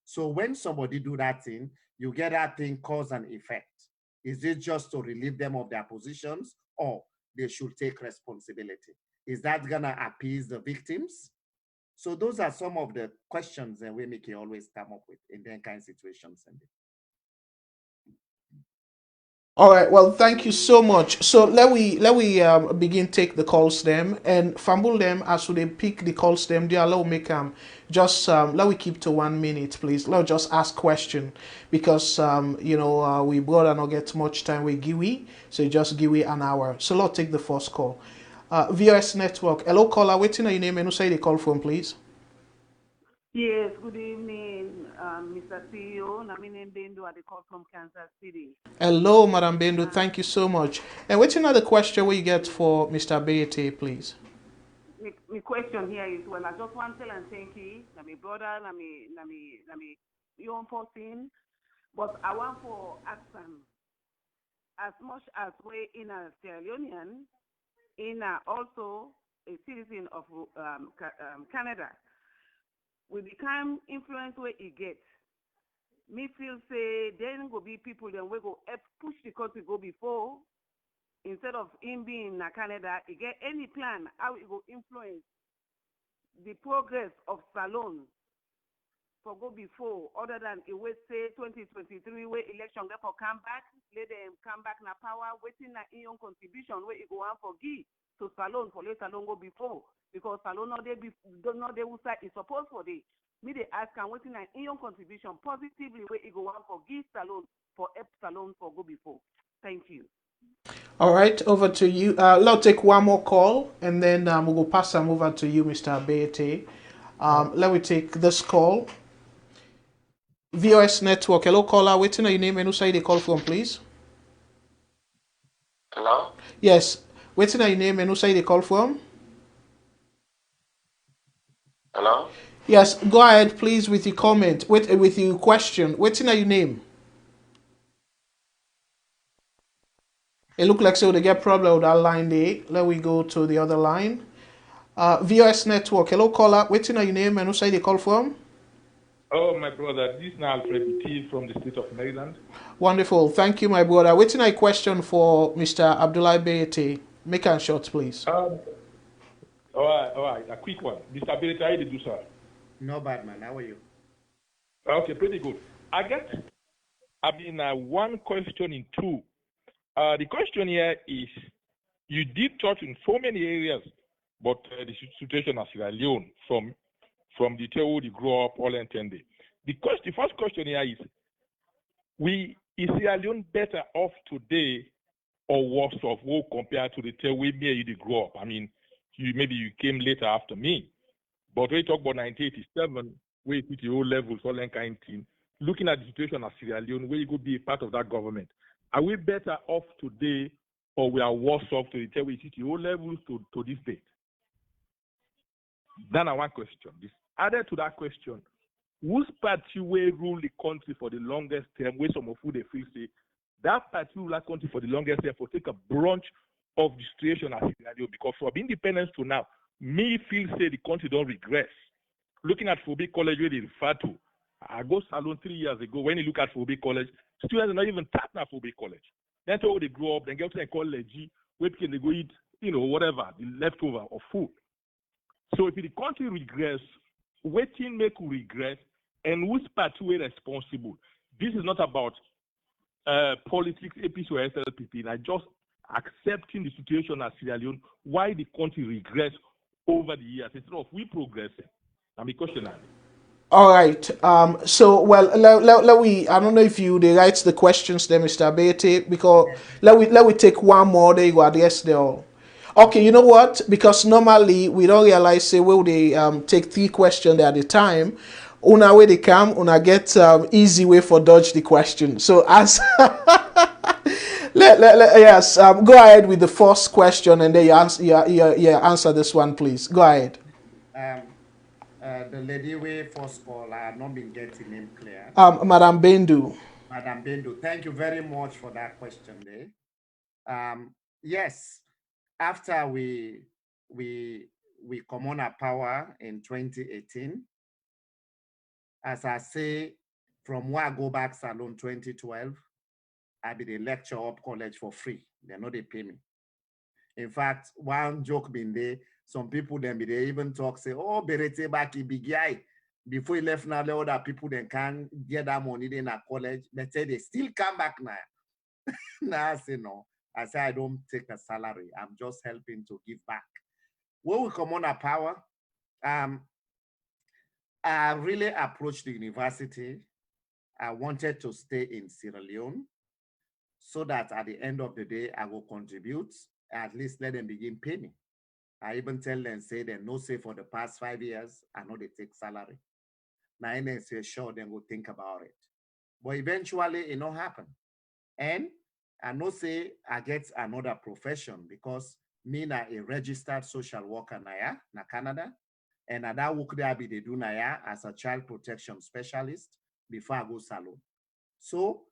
So when somebody do that thing, you get that thing cause and effect. Is it just to relieve them of their positions or they should take responsibility? Is that gonna appease the victims? So those are some of the questions that we make always come up with in that kind of situations. All right. Well, thank you so much. So let we begin take the calls them and fumble them as they pick the calls them. They allow make just let we keep to 1 minute, please. Let's just ask question because we brother not get much time with Giwi, so just Giwi an hour. So let's take the first call. VOS network. Hello caller, waiting on your name and who say the call from, please. Yes, good evening, Mr. CEO. Namine Bendo at the call from Kansas City. Hello, Madam Bendo. Thank you so much. And what's another question we get Yes. for Mr. Bayraytay, please? My question here is, well, I just want to tell and thank you, my brother, my young person, but I want for ask them, as much as we in a Sierra Leonean, in also a citizen of Canada, we become influence where it gets. Me feel say then go be people then we go help push the country go before instead of him being in Canada, he get any plan how it will influence the progress of SALONE for go before, other than it will say 2023 where election get for come back, let them come back na power, waiting na in own contribution where it go on for give to SALONE for let SALONE go before. Because SALONE not they not they who side is supposed for they. Me they ask and waiting na in own contribution positively where it go on for give SALONE for help SALONE for go before. Thank you. All right, over to you. Let's take one more call, and then we'll pass them over to you, Mr. Bayraytay. Let me take this call. VOS Network. Hello, caller. Waiting on your name and who side they call from, please? Hello? Yes. Waiting on your name and who side they call from? Hello? Yes. Go ahead, please, with your comment. With your question. Waiting on your name. It look like so they get problem with that line there. Let we go to the other line. VOS Network. Hello, caller. Waiting on your name and who side they call from? Oh, my brother, this is now Alfred T from the state of Maryland. Wonderful. Thank you, my brother. Waiting a question for Mr. Abdulai Bayraytay. Make it short, please. All right, a quick one. Mr. Bayraytay, how did you do, sir? No bad, man. How are you? Okay, pretty good. One question in two. The question here is, you did touch in so many areas, but the situation of Sierra Leone from the table you grow up all intended. The first question here is Sierra Leone better off today or worse off compared to the table where you grow up? I mean, maybe you came later after me, but when you talk about 1987, where you the O levels, all that kind of thing, looking at the situation of Sierra Leone, where you could be a part of that government, are we better off today or we are worse off to the table we the O levels to this date? Then I one question. This added to that question, whose party will rule the country for the longest term, where some of who they feel say that party will rule that country for the longest term for take a branch of the situation as Sierra Leone, because from independence to now, me feel say the country don't regress. Looking at Fobe College where they refer to, I go SALONE 3 years ago, when you look at Fobe College, students are not even tapped at Fobe College. Then till they grow up, then get to a college, where can they go eat, whatever, the leftover of food. So if the country regress, waiting make regress, and whose party were responsible? This is not about politics, APC or SLPP. I just accepting the situation as Sierra Leone, why the country regress over the years instead of we progressing. I'm a questioner. All right. So, well, let we. I don't know if you they write the questions there, Mr. Bayraytay, because let we take one more. They go address they all. Okay, you know what? Because normally we don't realize say well they take 3 questions at a time. Una way they come, una get easy way for dodge the question. So as yes, go ahead with the first question and then you answer this one, please. Go ahead. The lady we first call, I have not been getting name clear. Madam Bendu. Madam Bendu, thank you very much for that question there. Yes, after we come on our power in 2018, as I say, from where I go back SALONE 2012, I be the lecture up college for free. They know they pay me. In fact, one joke been there, some people then be they even talk, say, oh, Bayraytay back he big guy. Before he left now, the other people then can get that money in a college. They say they still come back now. Now I say no. I say I don't take a salary. I'm just helping to give back. When we come on our power, I really approached the university. I wanted to stay in Sierra Leone so that at the end of the day, I will contribute, at least let them begin paying me. I even tell them, say they no say for the past 5 years, I know they take salary. Now, I say, sure, then we'll think about it. But eventually, it not happen. And I know say I get another profession because me na a registered social worker na Canada. And at that work there be they do as a child protection specialist before I go salon. So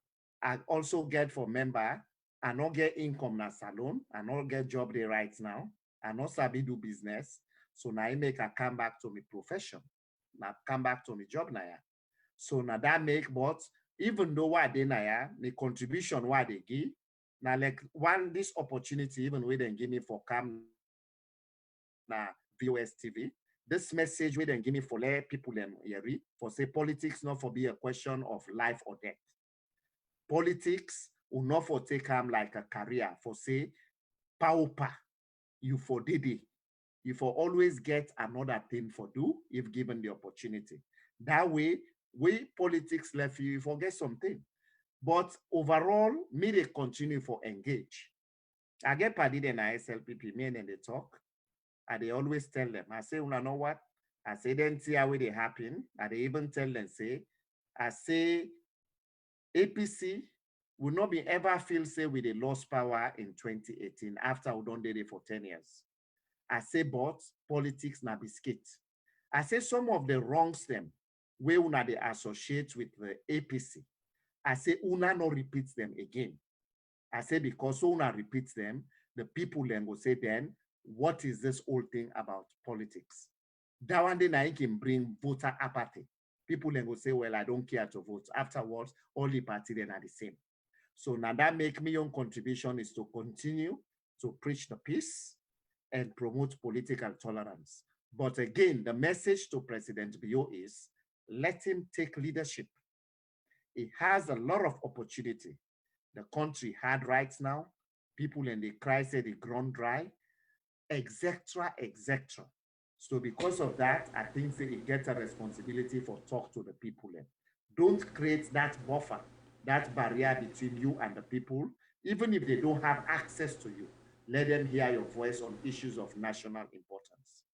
I also get for member, I not get income na salon, I not get job there right now, I not sabi do business. So now I make a come back to my profession, now come back to my job now. So now that make, but even though what they now, the contribution what they give, now like this opportunity, even when they give me for come na VOS TV, this message we then give me for let people them hear for say politics not for be a question of life or death. Politics will not for take them like a career for say paupa you for did it. You for always get another thing for do if given the opportunity. That way, we politics left you forget something. But overall, me they continue for engage. I get party in SLPP, me and they talk. And they always tell them, I say, you know what? I say, then see how they happen. And they even tell them, I say, APC will not be ever feel say with the lost power in 2018 after we don't did it for 10 years. I say, but politics na biscuit. I say some of the wrongs them where una they associate with the APC. I say una no repeats them again. I say because una repeats them, the people then will say then, what is this whole thing about politics? That one day I can bring voter apathy. People then will say, well, I don't care to vote. Afterwards, all the parties then are the same. So now that make me own contribution is to continue to preach the peace and promote political tolerance. But again, the message to President Bio is let him take leadership. He has a lot of opportunity. The country had right now, people in the cry say the ground dry, etc., etc. So because of that, I think that he gets a responsibility for talk to the people. Don't create that buffer, that barrier between you and the people, even if they don't have access to you. Let them hear your voice on issues of national importance.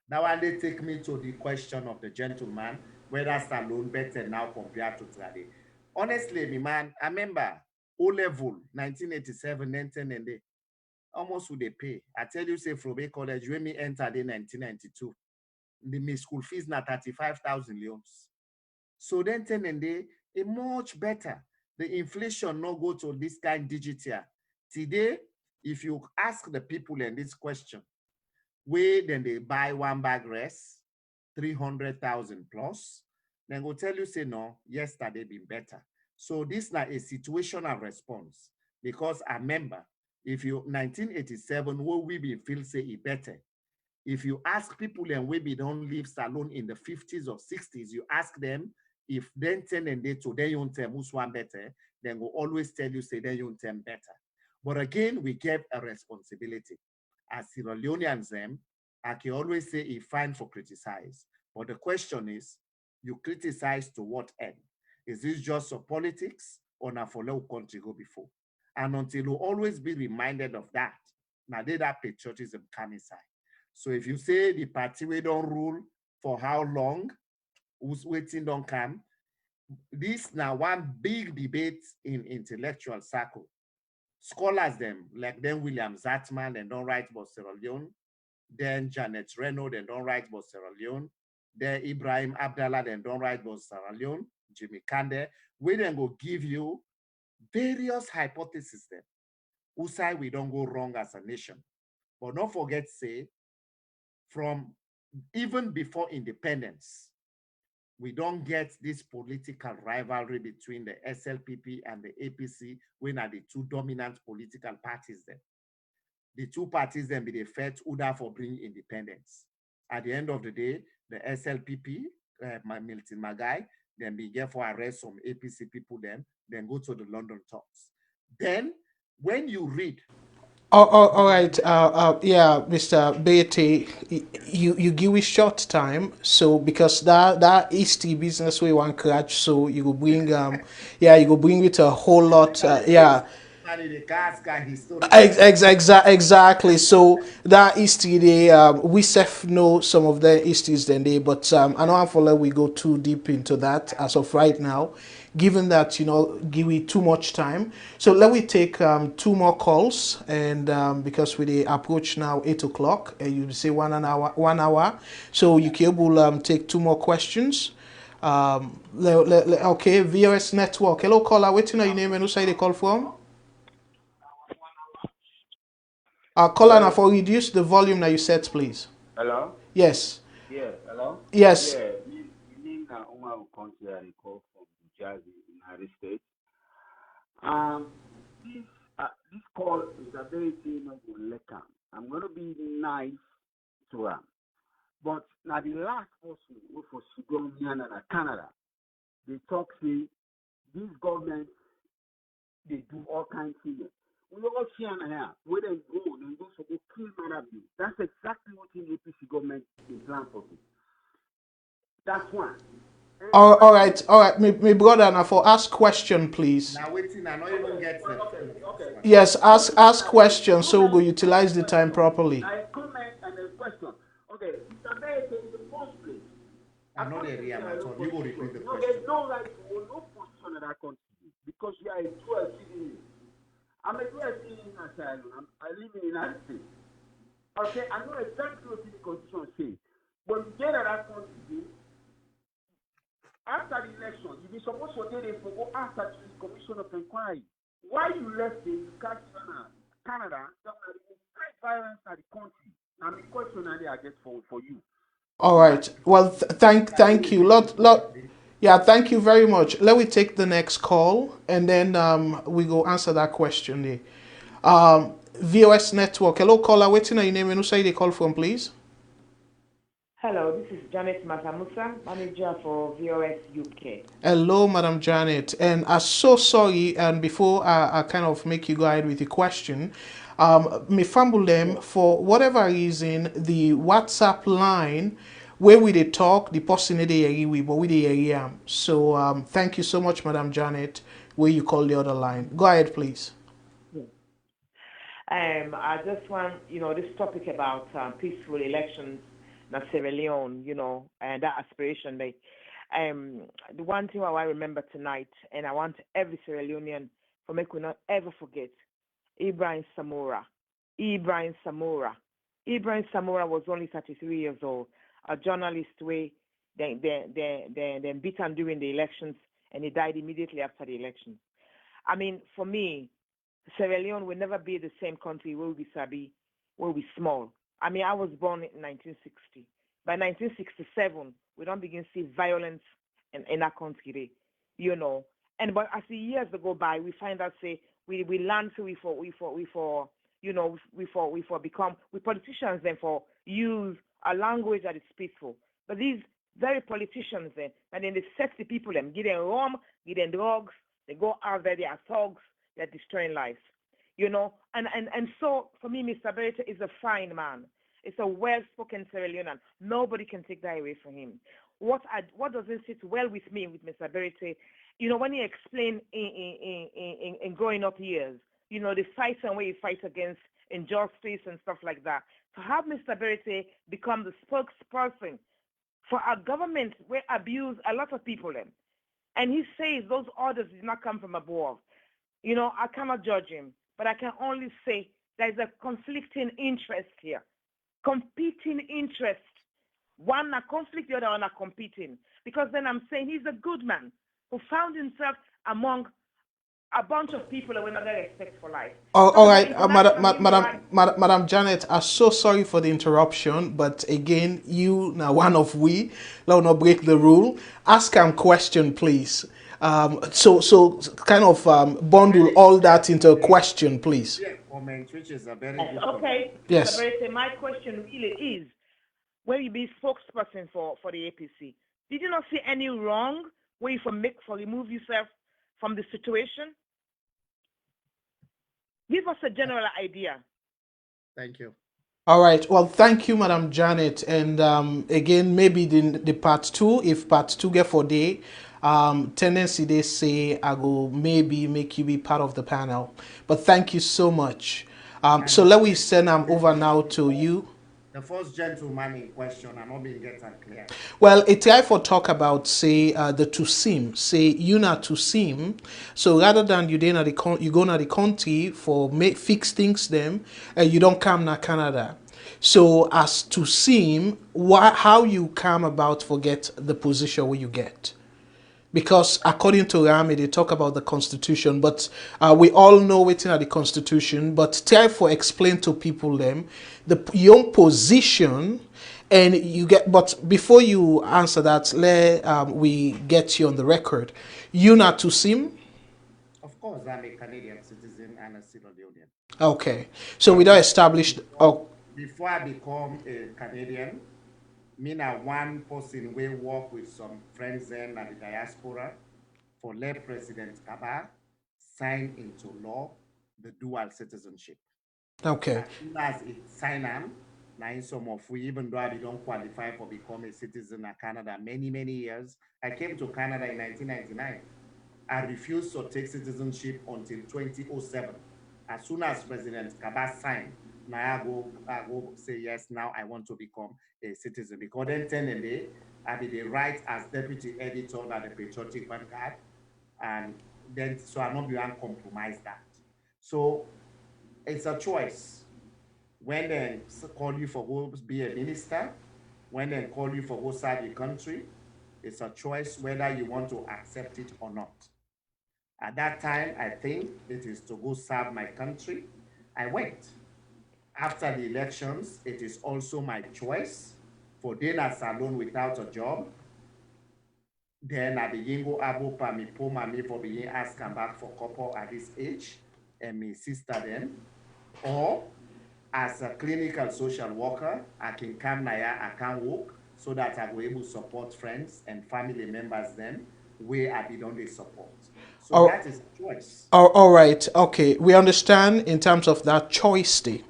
Now, they take me to the question of the gentleman, whether Salone better now compared to today. Honestly, me man, I remember O-level, 1987, 19 and they almost would they pay. I tell you, say, from college, when me entered in 1992, the school fees na 35,000 leons. So then 10 and they, a much better. The inflation no go to this kind digital. Today, if you ask the people in this question, where then they buy one bag rice, 300,000 plus, then go tell you, say, no, yesterday been better. So this is like a situational response because I remember if you 1987, what we be feel say it better. If you ask people and we be don't leave salon in the 50s or 60s, you ask them if then 10 and they to then you tell who's one better, then will always tell you say then you tell better. But again, we give a responsibility. As Sierra Leoneans them, I can always say it's fine for criticize. But the question is, you criticize to what end? Is this just for politics or not for low country go before? And until you always be reminded of that, now they that patriotism come inside. So if you say the party we don't rule for how long, who's waiting don't come, this now one big debate in intellectual circle. Scholars them, like then William Zatman, and don't write about Sierra Leone, then Janet Reno, then don't write about Sierra Leone, then Ibrahim Abdullah, then don't write about Sierra Leone, Jimmy Kande, we then go give you various hypotheses then, who say we don't go wrong as a nation. But don't forget, say, from even before independence, we don't get this political rivalry between the SLPP and the APC, when are the two dominant political parties then. The two parties then be the first order for bringing independence. At the end of the day, the SLPP, Milton Magai, then be there for arrest some APC people then go to the London talks. Then, when you read all right. Yeah, Mr. Bayraytay, you give me short time, so because that is the business we want catch, so you go bring yeah, you go bring it a whole lot. Yeah, Exactly. So that history, they we self know some of the histories then they, but I don't want to we go too deep into that as of right now, given that give we too much time. So let we take two more calls, and because we the approach now 8 o'clock, and you say 1 hour, so you can able take two more questions. Okay, VOS network. Hello, caller. Waiting on your name and who say they call from? Caller, now for reduce the volume that you set, please. Hello? Yes. Yeah, hello? Yes. Yeah, me name na Umar Country I call from New Jersey, United States. This this call is a very no go letter. I'm gonna be nice to him. But now the last person who for Sudan and Canada, they talk say this government they do all kinds of things. We all see on here where they go for go kill Marabi. That's exactly what the APC government is plan for. That's one. All right. Me brother, now for ask question, please. Now waiting, I not even get the Okay. Yes, ask question so we utilize the time properly. I comment and a question. Okay, Mr. Bayraytay in the first place. I'm not a real at all. You will repeat the No, question. there's no right to no position in that country because you are a dual citizen. I'm a dual citizen in asylum. I live in the United States. Okay, I know exactly what the constitution says. But you get that country, after the election, you be supposed to get for go after the commission of inquiry. Why you left the Canada, that will fight violence at the country. Now, the question I get for you. All right. Well, thank you. Yeah, thank you very much. Let me take the next call, and then we go answer that question there. VOS network. Hello, caller. Waiting on your name and who say they call from, please. Hello, this is Janet Matamusa, manager for VOS UK. Hello, Madam Janet, and I'm so sorry. And before I kind of make you go ahead with the question, me fumble them for whatever reason. The WhatsApp line where we they talk, the person they hear we, but we they hear. So thank you so much, Madam Janet. Where you call the other line? Go ahead, please. I just want, this topic about peaceful elections in Sierra Leone, and that aspiration. The one thing I remember tonight, and I want every Sierra Leonean for me could not ever forget, Ibrahim Samora. Ibrahim Samora was only 33 years old, a journalist way then beaten during the elections, and he died immediately after the elections. I mean, for me, Sierra Leone will never be the same country where we sabi, where we small. I mean, I was born in 1960. By 1967, we don't begin to see violence in our country, But as the years go by, we find out say we learn so we politicians then for use a language that is peaceful. But these very politicians then, and then they set the people them, give them rum, give them drugs, they go out there, they are thugs, they're destroying lives. And so for me, Mr. Bayraytay is a fine man. It's a well-spoken Sierra Leonean. Nobody can take that away from him. What doesn't sit well with me, with Mr. Bayraytay, when he explained in growing up years, the fight and way he fights against injustice and stuff like that. To have Mr. Bayraytay become the spokesperson for a government where abuse a lot of people, and he says those orders did not come from above. I cannot judge him, but I can only say there's a conflicting interest here. Competing interest. One are conflict, the other one are competing. Because then I'm saying he's a good man who found himself among a bunch of people that were not very respect for life. All right, Madam Janet, I'm so sorry for the interruption, but again, you now one of we, let not break the rule. Ask him question, please. So kind of bundle all that into a question, please. Yeah, comment, which is a very good comment. Okay. Yes. So my question really is, when you be spokesperson for the APC, did you not see any wrong where you remove yourself from the situation? Give us a general idea. Thank you. All right. Well, thank you, Madam Janet. And again, maybe the part two, if part two get for day, tendency they say I go maybe make you be part of the panel. But thank you so much. So let me send over now to you. The first gentleman in question, I'm not being getting clear. Well, it try for talk about say the to sim, say you not to sim. So rather than you then you go to the country for fix things them, and you don't come to Canada. So as to sim, how you come about forget the position where you get. Because according to Rami, they talk about the constitution, but we all know waiting at the constitution. But try for explain to people them your position, and you get. But before you answer that, let we get you on the record. You not to sim. Of course, I'm a Canadian citizen and a citizen. Okay, so we don't establish. Oh, before I become a Canadian, me na one person we work with some friends in at the diaspora for let President Kaba sign into law the dual citizenship. okay. As soon as it sign on, now in some of we, even though I don't qualify for become a citizen of Canada many years, I came to Canada in 1999. I refused to take citizenship until 2007. As soon as President Kaba signed, now I go say yes, now I want to become a citizen. Because then 10 a day, I be the right as deputy editor at the Patriotic Vanguard. And then so I'm not going to compromise that. So it's a choice. When they call you for go be a minister, when they call you for go serve the country, it's a choice whether you want to accept it or not. At that time, I think it is to go serve my country. I went. After the elections, it is also my choice for then at SALONE without a job. Then I begin go abo pa me po me for begin ask come back for couple at this age and my sister then. Or as a clinical social worker, I can come here, I can work so that I will able to support friends and family members then where I be done they support. So that is a choice. All right. Okay. We understand in terms of that choice day.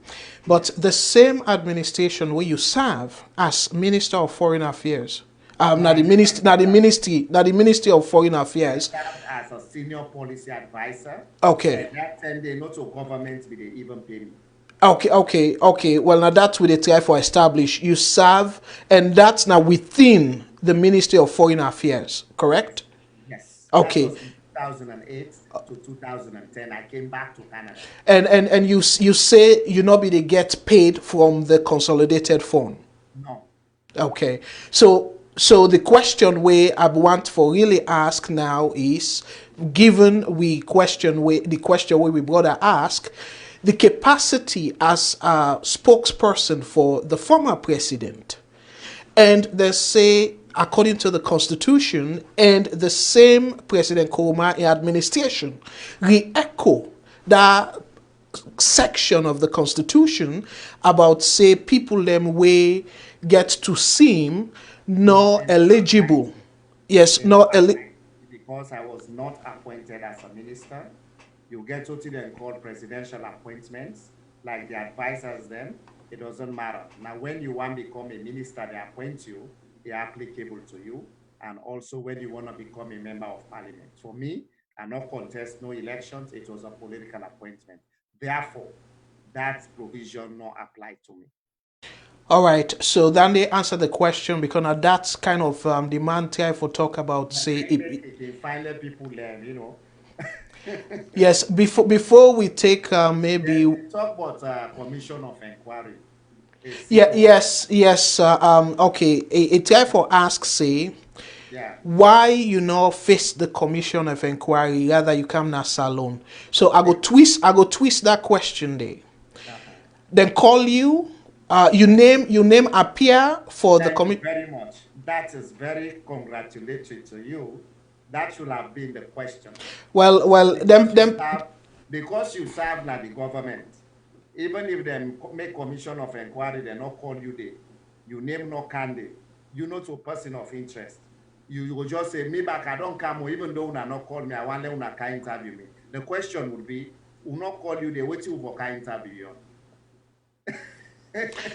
But the same administration where you serve as Minister of Foreign Affairs, not the Ministry of Foreign Affairs. I served as a senior policy advisor. Okay. And that time they not to government be they even pay me. Okay. Well, now that's what they try for establish. You serve, and that's now within the Ministry of Foreign Affairs, correct? Yes. Okay. That was 2008 to 2010. I came back to Canada. And you say you not be they get paid from the consolidated fund. No. Okay. So the question I want for really ask now is, given the question we brother ask, the capacity as a spokesperson for the former president, and they say according to the constitution and the same President Koroma administration re-echo that section of the constitution about say people them way get to seem not eligible. Yes, not eligible. Because I was not appointed as a minister, you get what they call presidential appointments, like the advisors then, it doesn't matter. Now, when you want to become a minister, they appoint you, they are applicable to you. And also when you want to become a member of parliament. For me, I not contest no elections, it was a political appointment. Therefore, that provision not applied to me. All right, so then they answer the question because now that's kind of the man try for talk about say it finally people learn, you know. Yes, before we take maybe talk about commission of inquiry. Yes. Okay, a try for ask say why you know face the commission of inquiry rather you come na SALONE. So I go twist that question there. Then call you. Your name appear for the commission. Very much. That is very congratulatory to you. That should have been the question. Well, because you serve like the government. Even if they make commission of inquiry, they not call you there. You name no candidate. You know to a person of interest. You will just say, me back, I don't come, even though una not call me, I want them to interview me. The question would be, will not call you there, wait till you interview you.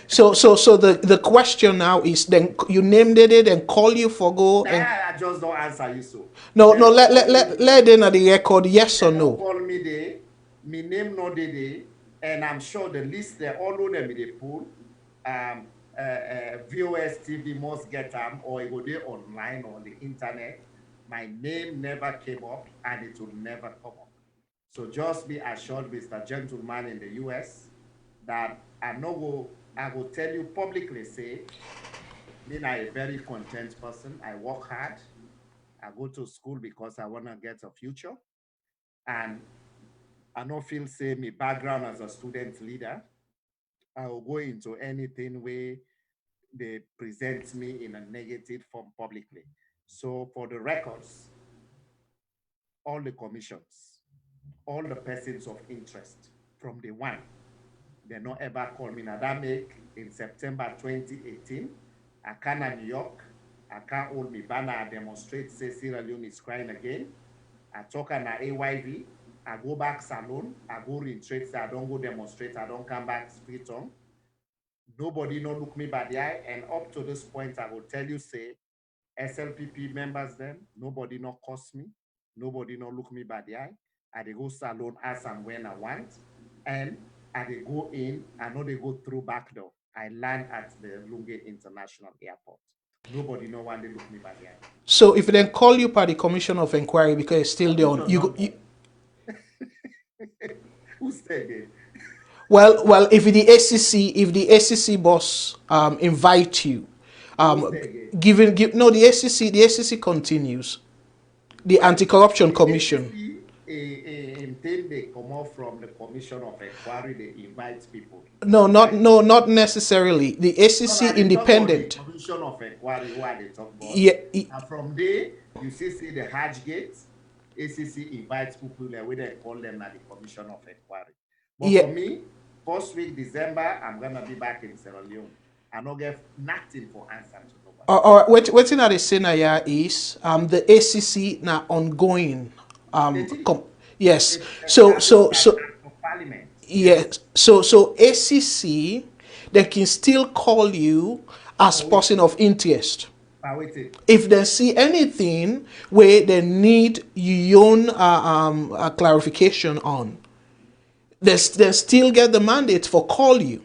So the question now is, then you named it and call you for go Nah, and I just don't answer you so. no Then let in at the record yes or they don't no. call me there, me name no dey, and I'm sure the list they all of them they pull. Um, VOS TV must get them, or it go there online or on the internet. My name never came up, and it will never come up. So just be assured, Mr. Gentleman in the US, that I will tell you publicly, say, me a very content person. I work hard. I go to school because I want to get a future. And I don't feel say my background as a student leader, I will go into anything where they present me in a negative form publicly. So for the records, all the commissions, all the persons of interest from the one, they not ever call me. Now that make in September 2018, I can New York, I can't hold me banner, I demonstrate, say Sierra Leone is crying again. I talk on AYV, I go back salon, I go retreat, I don't go demonstrate, I don't come back split tongue. Nobody no look me by the eye, and up to this point, I will tell you, say, SLPP members them, nobody no cost me, nobody no look me by the eye. I they go salon as and when I want, and I they go in, I know they go through back door. I land at the Lunge International Airport. Nobody no one they look me by the eye. So if they then call you by the commission of inquiry because it's still there on Commission you, not go, you Who's there again? well if the ACC boss invite you Who's there again? no the ACC continues the Well, anti-corruption the commission. ACC, until they come off from the commission of inquiry, they invite people, No, right? not necessarily. The No, ACC no, they talk about the independent. commission of inquiry, what they talk about. Yeah, And from there, you see the Hajj gate, ACC invites people there, where they call them at the commission of inquiry. But yeah. for me, first week December, I'm gonna be back in Sierra Leone. I don't get nothing for answer to nobody. What thing that they say now yeah, is the ACC now ongoing. It is. Yes. It's established So by act of parliament. Yes. yes. So ACC they can still call you as But person of interest. wait, If they see anything where they need your own clarification on, they still get the mandate for call you.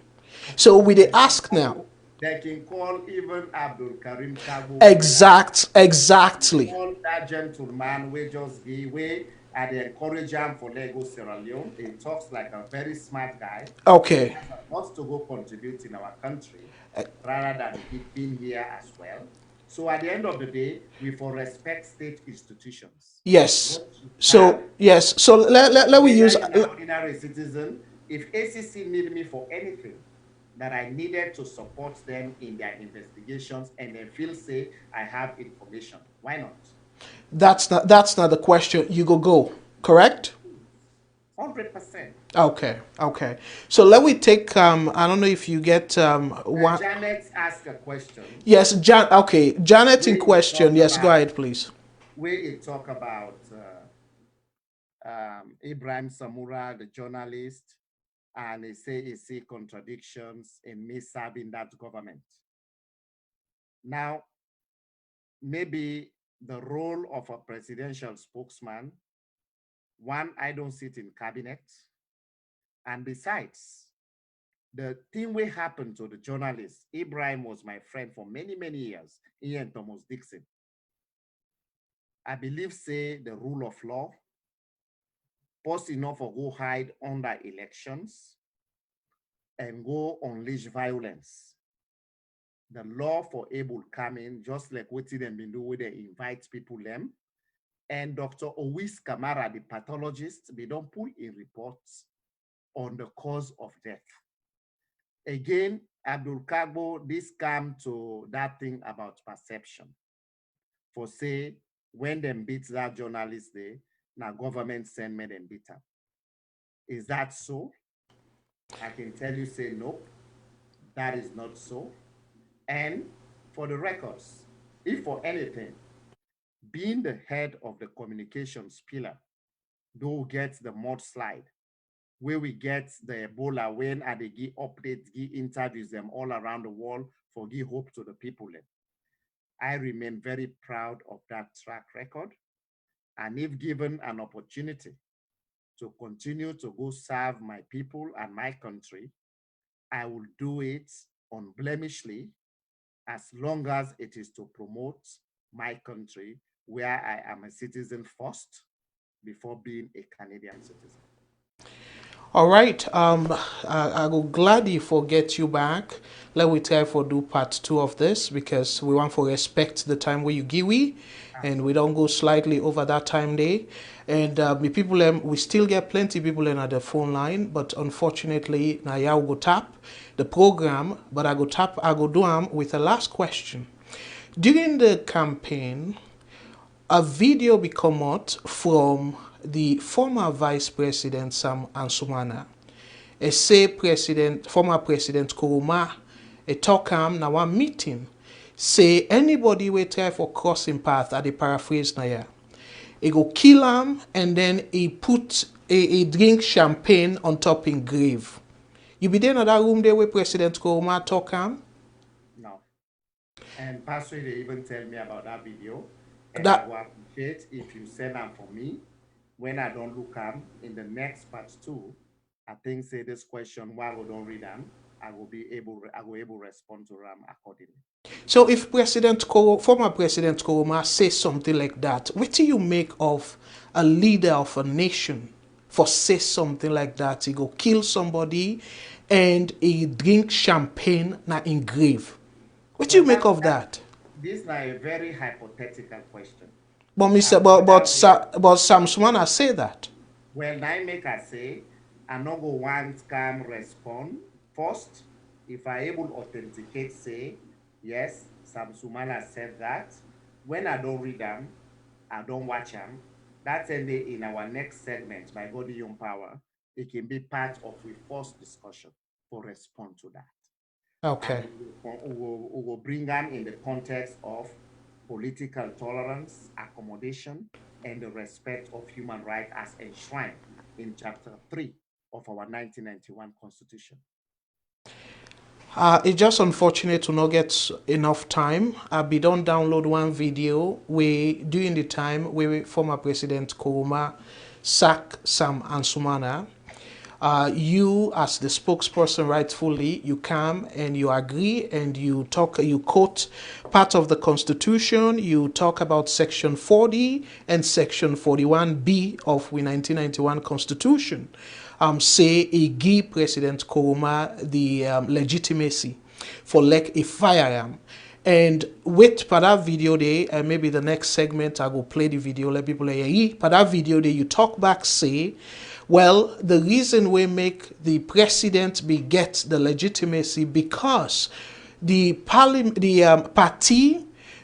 So we they ask now. they can call even Abdul Karim Kabo. Exactly. Call that gentleman we just give way and they encourage him for Lego Sierra Leone. He talks like a very smart guy. He Okay. has a lot to go contribute in our country rather than he being here as well. So at the end of the day, we for respect state institutions. Yes. What you have, So yes. So let we whether use. you're an ordinary citizen, if ACC need me for anything that I needed to support them in their investigations and they feel say I have information, why not? That's not the question. You go. Correct. 100%. Okay. So let we take. I don't know if you get one. Janet asked a question Yes, Okay, Janet in where it question. talk Yes, go about ahead, please. Ibrahim Samura, the journalist, and he see contradictions in me serving that government. Now, maybe the role of a presidential spokesman, one, I don't sit in cabinet, and besides, the thing will happen to the journalist. Ibrahim was my friend for many, many years. Ian Thomas Dixon. I believe, say, the rule of law, post enough or go hide under elections and go unleash violence. The law for able come in, just like what them been do where they invite people them. And Dr. Owis Kamara, the pathologist, they don't put in reports on the cause of death. Again, Abdul Kagbo, this come to that thing about perception. For say, when them beat that journalist there, now government send me them beat up. Is that so? I can tell you, say, nope, that is not so. And for the records, if for anything, being the head of the communications pillar, though gets the mudslide, where we get the Ebola when and they give updates, give interviews them all around the world for give hope to the people. I remain very proud of that track record. And if given an opportunity to continue to go serve my people and my country, I will do it unblemishly as long as it is to promote my country where I am a citizen first before being a Canadian citizen. All right. I will gladly forget you back. Let we try for do part 2 of this because we want to respect the time where you give we, and we don't go slightly over that time there. And the people, we still get plenty people in at the phone line, but unfortunately, now I will go tap the program, but I go do them with a last question. During the campaign, a video become out from the former Vice President Sam Ansumana. A say former President Koroma, a talk na one meeting, say anybody will try for crossing path at the paraphrase na ya. He go kill him and then he put a drink champagne on top in grave. You be there in that room there where President Koroma talk him? No. And Pastor, they even tell me about that video. And That, I will appreciate if you send them for me. When I don't look them in the next part 2, I think say this question while we don't read them, I will able to respond to them accordingly. so if former President Koroma says something like that, what do you make of a leader of a nation for say something like that? He go kill somebody and he drink champagne na in grave. What do you make of that? This is a very hypothetical question. But but Sam Sumana say that. Well, I make I say, I no go want come respond first. If I able authenticate, say, yes, Sam Sumana said that. When I don't read them, I don't watch them. That's in our next segment by Body Young Power. It can be part of the first discussion for respond to that. Okay. We will bring them in the context of political tolerance, accommodation, and the respect of human rights as enshrined in Chapter 3 of our 1991 Constitution. It's just unfortunate to not get enough time. I be done download one video where during the time where former President Koroma sack Sam Ansumana. You as the spokesperson rightfully, you come and you agree and you quote part of the Constitution, you talk about Section 40 and Section 41B of the 1991 Constitution. Say it give President Koroma the legitimacy for like a firearm. And wait for that video there, and maybe the next segment I will play the video, let people hear. For that video there, you talk back, say, well, the reason we make the president get the legitimacy because the party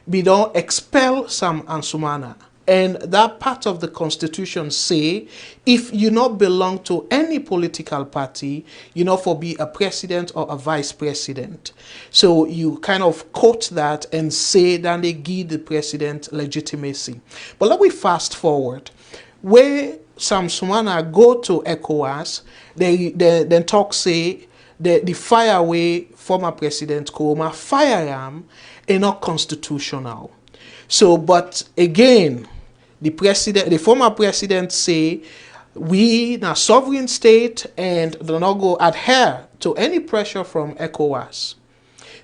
be don't expel Sam Ansumana. And that part of the Constitution say, if you not belong to any political party, you not for be a president or a vice president. So you kind of quote that and say that they give the president legitimacy. But let me fast forward. Where Sam Sumana go to ECOWAS, they then talk say the fire away former President Koroma firearm is not constitutional. So, but again, the former president say we in a sovereign state and do not go adhere to any pressure from ECOWAS.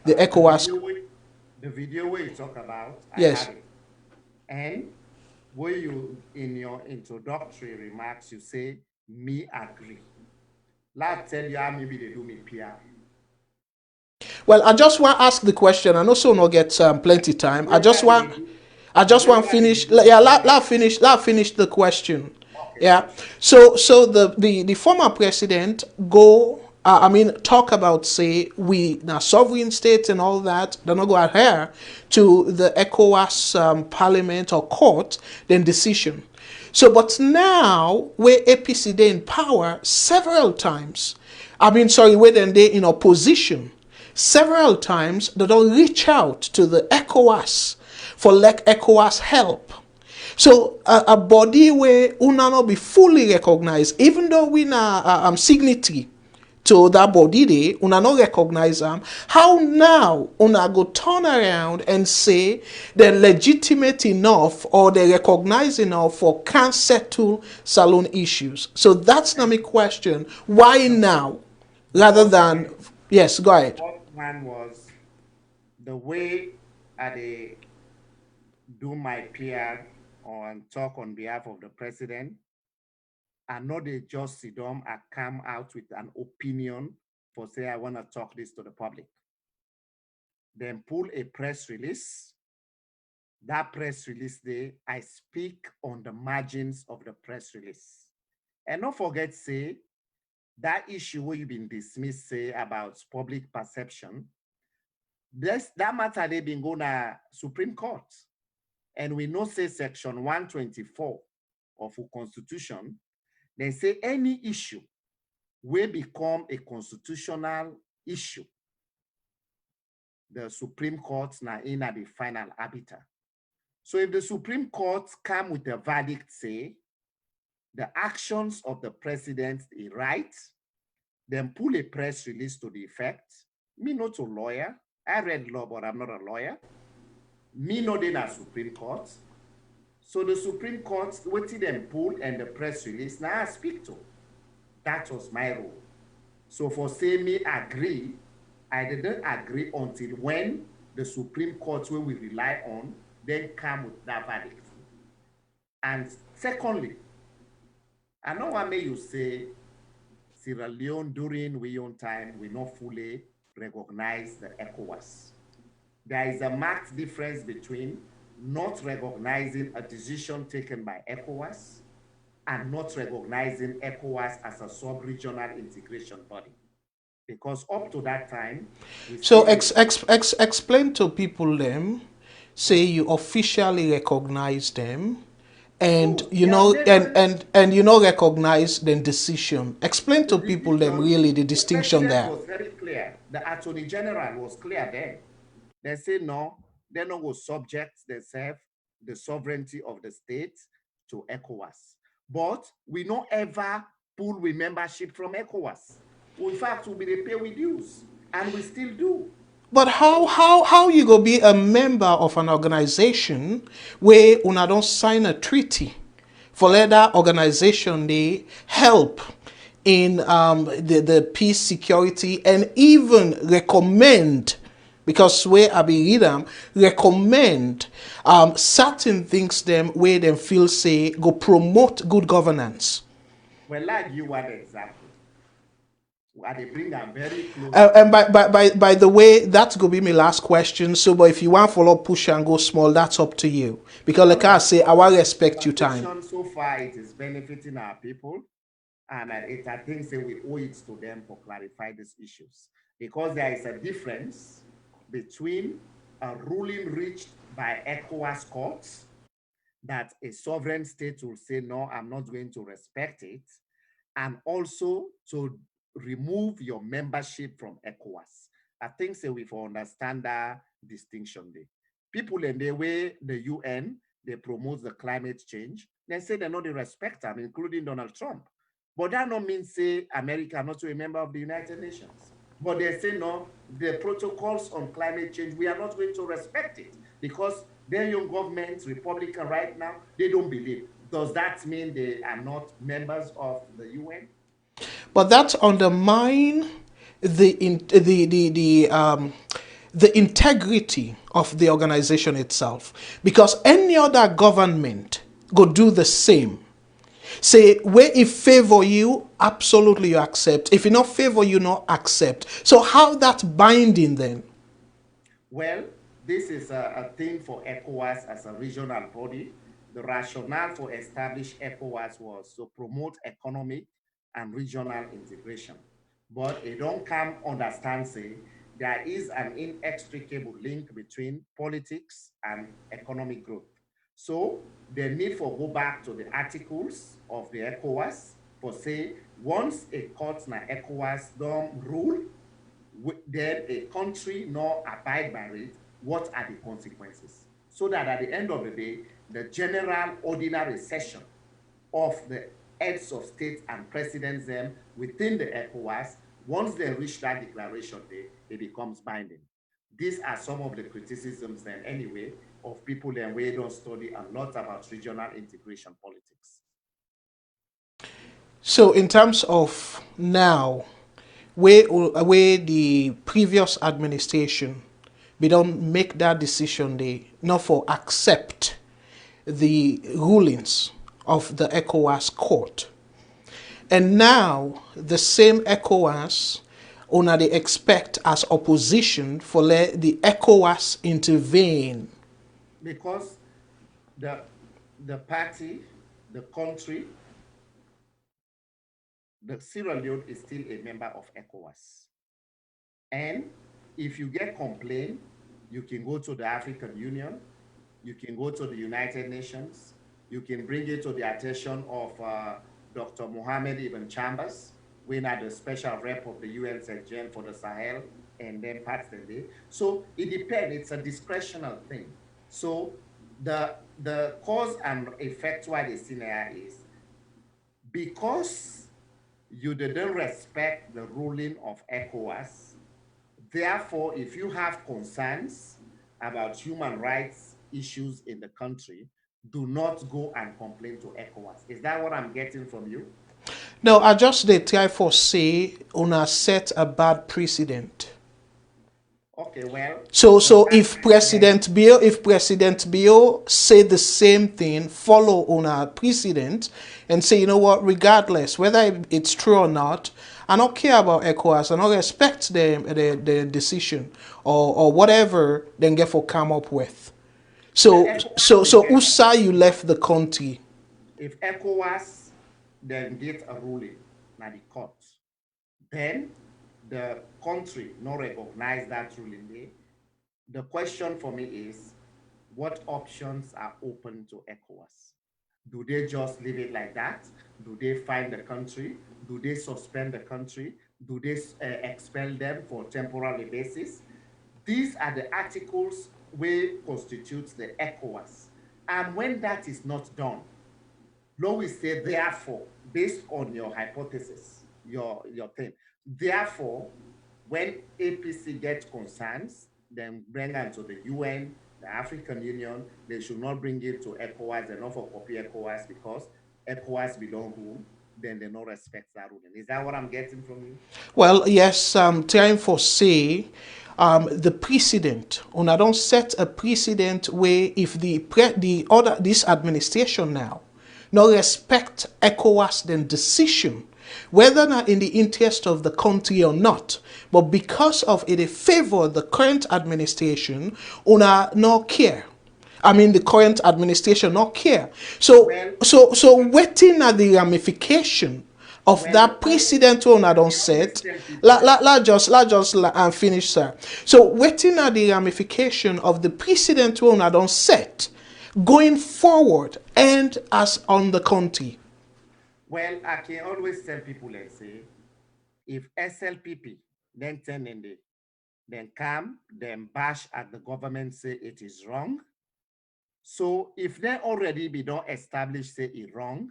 The video where you talk about, yes. I have it. And where you, in your introductory remarks, you say, me agree. Let's tell you how maybe they do me PR. Well, I just want to ask the question. I also not get plenty time. I just want finish. Yeah, let finish the question. Okay. Yeah. So the former president talk about say we now sovereign states and all that. They're not go adhere to the ECOWAS parliament or court then decision. So, but now where APC they in power several times. Where then they in opposition. Several times they don't reach out to the ECOWAS for like ECOWAS help. So a body where una not be fully recognized, even though we na signatory to that body dey, una not recognize them. How now una go turn around and say they're legitimate enough or they recognize enough for can settle salon issues? So that's not my question. Why now? Rather than yes, go ahead. What one was the way I do my PR or talk on behalf of the president. I know they just sit down and come out with an opinion for say I want to talk this to the public. Then pull a press release. That press release day, I speak on the margins of the press release. And don't forget, say, that issue where you've been dismissed, say, about public perception, that matter they been going to Supreme Court. And we know, say, Section 124 of the Constitution, they say any issue will become a constitutional issue. The Supreme Court now in the final arbiter. So if the Supreme Court come with a verdict, say, the actions of the president is right, then pull a press release to the effect. Me not a lawyer. I read law, but I'm not a lawyer. Me not in a Supreme Court. So the Supreme Court, what did them pull and the press release, now I speak to. That was my role. So for say me agree, I didn't agree until when the Supreme Court, where we rely on, then come with that verdict. And secondly, I know what may you say, Sierra Leone during we own time, we not fully recognize the ECOWAS. There is a marked difference between not recognizing a decision taken by ECOWAS and not recognizing ECOWAS as a sub-regional integration body. Because up to that time... So explain to people them, say you officially recognize them, and you know and you know recognize the decision. Explain to people them really the distinction there. Was very clear. The Attorney General was clear then. They say no, they not go subject themselves the sovereignty of the state to ECOWAS. But we don't ever pull with membership from ECOWAS. In fact, we be pay with dues, and we still do. But how you go be a member of an organization where una don't sign a treaty for let that organization they help in the peace, security, and even recommend, because where I be read them, recommend certain things them where them feel say go promote good governance. Well, like you are the example. They bring them very close. And by the way, that's gonna be my last question. So, but if you want follow push and go small, that's up to you. Because like I say, I will respect your time. So far, it is benefiting our people, and I think that we owe it to them for clarify these issues, because there is a difference between a ruling reached by ECOWAS courts that a sovereign state will say, no, I'm not going to respect it, and also to remove your membership from ECOWAS. I think so we understand that distinction there. People in the way the UN, they promote the climate change, they say they know they respect them, including Donald Trump. But that don't mean say America not a member of the United Nations. But they say no, the protocols on climate change, we are not going to respect it because their young government, Republican right now, they don't believe. Does that mean they are not members of the UN? But that undermine the integrity of the organization itself, because any other government go do the same. Say where if favor you, absolutely you accept. If you not favor you, not accept. So how that binding then? Well, this is a thing for ECOWAS as a regional body. The rationale for establish ECOWAS was to promote economic and regional integration. But it don't come understand say there is an inextricable link between politics and economic growth. So the need for go back to the articles of the ECOWAS for say once a court na ECOWAS don't rule, then a country not abide by it, what are the consequences? so that at the end of the day, the general ordinary session of the heads of state and presidents them within the ECOWAS, once they reach that declaration day, it becomes binding. These are some of the criticisms then anyway of people then we don't study a lot about regional integration politics. So in terms of now, where the previous administration, we don't make that decision, they not for accept the rulings of the ECOWAS court. And now the same ECOWAS una they expect as opposition for let the ECOWAS intervene. Because the party, the country, the Sierra Leone is still a member of ECOWAS. And if you get complaint, you can go to the African Union, you can go to the United Nations, you can bring it to the attention of Dr. Mohammed Ibn Chambers, we are the special rep of the UN Secretary for the Sahel and then parts of the day. So it depends, it's a discretional thing. So the cause and effect why the scenario is because you didn't respect the ruling of ECOWAS. Therefore, if you have concerns about human rights issues in the country, do not go and complain to ECOWAS. Is that what I'm getting from you? No, I just they try for say una set a bad precedent. Okay, well. So if President Bill say the same thing, follow on a precedent, and say, you know what, regardless whether it's true or not, I don't care about ECOWAS, I don't respect the decision or whatever they get for come up with. So USA you left the country. If ECOWAS then get a ruling na the court, then the country not recognize that ruling there. The question for me is, what options are open to ECOWAS? Do they just leave it like that? Do they fine the country? Do they suspend the country? Do they expel them for temporary basis? These are the articles which constitutes the ECOWAS. And when that is not done, law will say, therefore, based on your hypothesis, your thing, therefore, when APC gets concerns, then bring them to the UN, the African Union. They should not bring it to ECOWAS and not for copy ECOWAS because ECOWAS belong whom, then they don't respect that ruling. Is that what I'm getting from you? Well, yes, trying for say the precedent. Una don't set a precedent where if this administration now not respect ECOWAS then decision, whether not in the interest of the country or not, but because of it favor the current administration, una no care. I mean, the current administration not care. So waiting at the ramification of that precedent one I don't set. Let just finish, sir. So waiting at the ramification of the precedent one I don't set, going forward and as on the country. Well, I can always tell people and say, if SLPP then turn in the, then come, then bash at the government, say it is wrong. So if they already be don't establish say it wrong,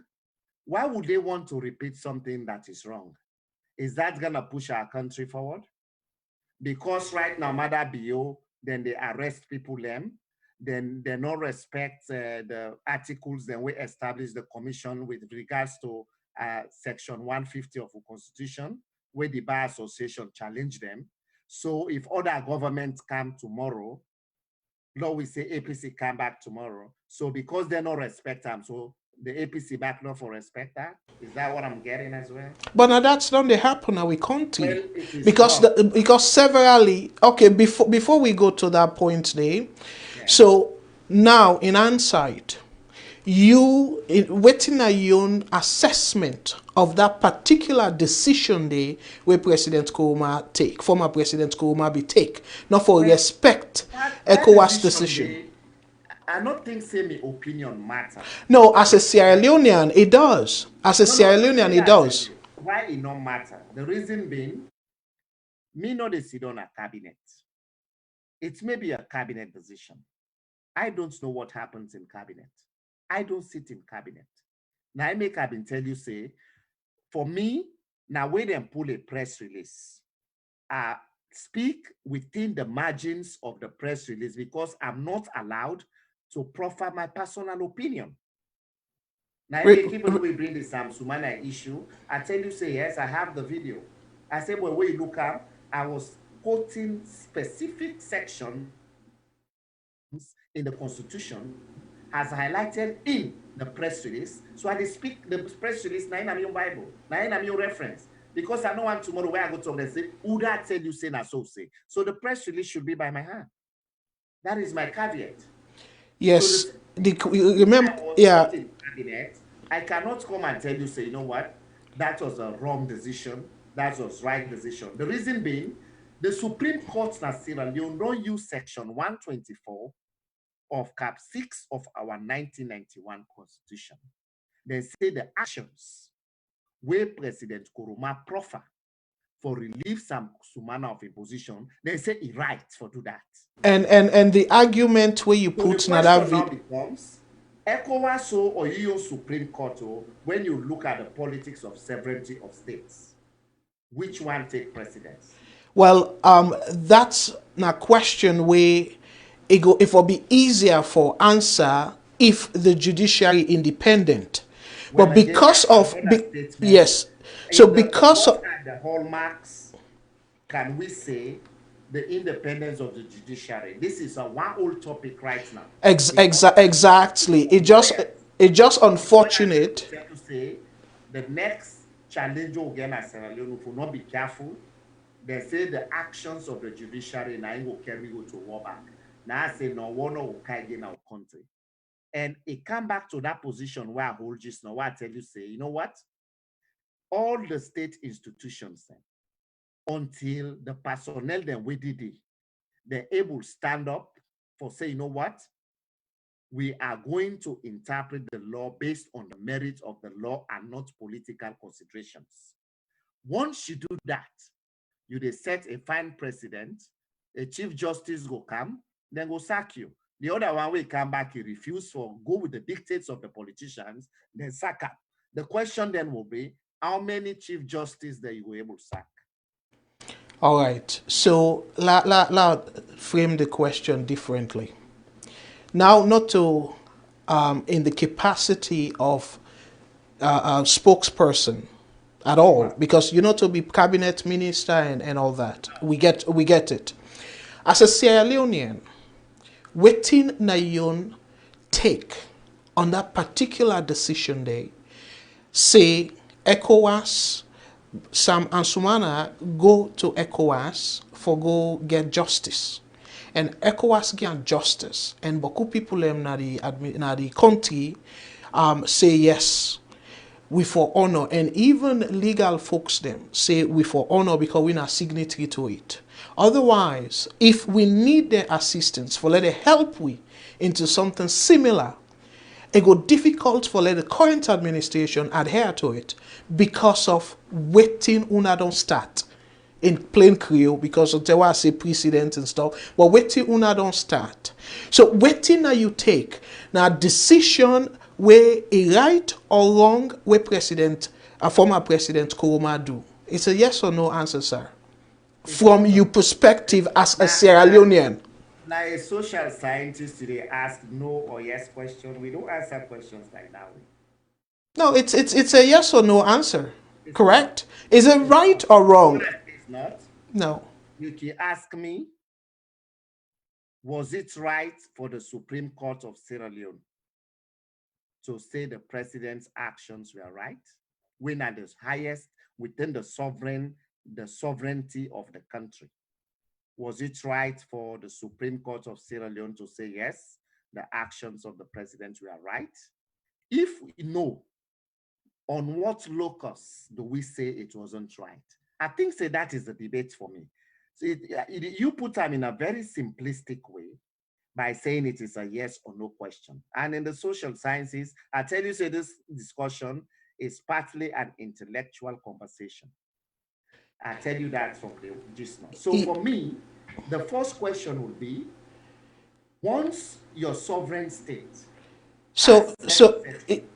why would they want to repeat something that is wrong? Is that gonna push our country forward? Because right now, Mother BO, then they arrest people them, then they not respect the articles, then we establish the commission with regards to section 150 of the constitution, where the Bar Association challenge them. So if other governments come tomorrow, law we say APC come back tomorrow. So because they not respect them, so the APC back not for respect that? Is that what I'm getting as well? But now that's not the happen now we country. Well, because severally, okay, before we go to that point there, so now in hindsight, you waiting a your own assessment of that particular decision there where President Koroma take, former President Koroma be take, not for respect ECOWAS decision. I don't think say my opinion matter. No, as a Sierra Leonean, it does. As a Sierra Leonean, it does. Why it not matter? The reason being, me not sit on a cabinet. It may be a cabinet decision. I don't know what happens in cabinet. I don't sit in cabinet. Now I make cabin tell you, say, for me, now when them pull a press release, speak within the margins of the press release because I'm not allowed to proffer my personal opinion. Now, even we bring the Sam Sumana issue, I tell you, say, yes, I have the video. I say, well, when you look up, I was quoting specific sections in the Constitution as highlighted in the press release. So I speak the press release, now in your Bible, now in your reference. Because I know I'm tomorrow where I go to and say, who that tell you say, na so say. So the press release should be by my hand. That is my caveat. Yes. So remember, yeah. Cabinet, I cannot come and tell you, say, you know what, that was a wrong decision, that was right decision. The reason being, the Supreme Court na Sierra Leone don't use section 124 of cap 6 of our 1991 Constitution. They say the actions where President Koroma proffer for relieve some Sumana of imposition, they say he right for do that. And the argument where you So put the question now becomes, ECOWAS or EU Supreme Court, when you look at the politics of sovereignty of states, which one take precedence? Well, that's a question where it will be easier for answer if the judiciary independent. Well, but because of yes, so because what are the hallmarks, can we say, the independence of the judiciary? This is a one old topic right now. Exactly. It just unfortunate to say the next challenge again as Sierra Leone, if we not be careful, they say the actions of the judiciary now will carry you to war back. Now I say no one will carry in our country. And it come back to that position where I hold just now, where I tell you, say, you know what? All the state institutions then, until the personnel then we did it, they're able to stand up for say, you know what? We are going to interpret the law based on the merits of the law and not political considerations. Once you do that, you they set a fine precedent, a chief justice go come, then go sack you. The other one will come back, he refuse for go with the dictates of the politicians, then sack up. The question then will be, how many chief justice that you were able to sack? All right. So la frame the question differently. Now, not to in the capacity of spokesperson at all, because you know to be cabinet minister and all that. We get it. As a Sierra Leonean, waiting na yon take on that particular decision day, say ECOWAS, Sam and Sumana go to ECOWAS for go get justice. And ECOWAS get justice. And Boku people na the country say yes, we for honor. And even legal folks them say we for honor because we are signatory to it. Otherwise, if we need their assistance for let it help we into something similar, it go difficult for let the current administration adhere to it because of waiting una don't start in plain Creole, because of I say precedent and stuff, but waiting una don't start. So waiting now you take now decision where a right or wrong where former president Koroma do. It's a yes or no answer, sir. From your perspective as a Sierra Leonean. Now, a social scientist today ask no or yes question. We don't answer questions like that. No, it's a yes or no answer. It's correct? Not. Is it right or wrong? It's not. No. You can ask me, was it right for the Supreme Court of Sierra Leone to say the president's actions were right? When at the highest within the sovereignty of the country. Was it right for the Supreme Court of Sierra Leone to say yes, the actions of the president were right? If we know, on what locus do we say it wasn't right? I think say that is the debate for me. So you put them in a very simplistic way by saying it is a yes or no question. And in the social sciences, I tell you, say this discussion is partly an intellectual conversation. I tell you that from the just now. So for me, the first question would be, Once your sovereign state So, so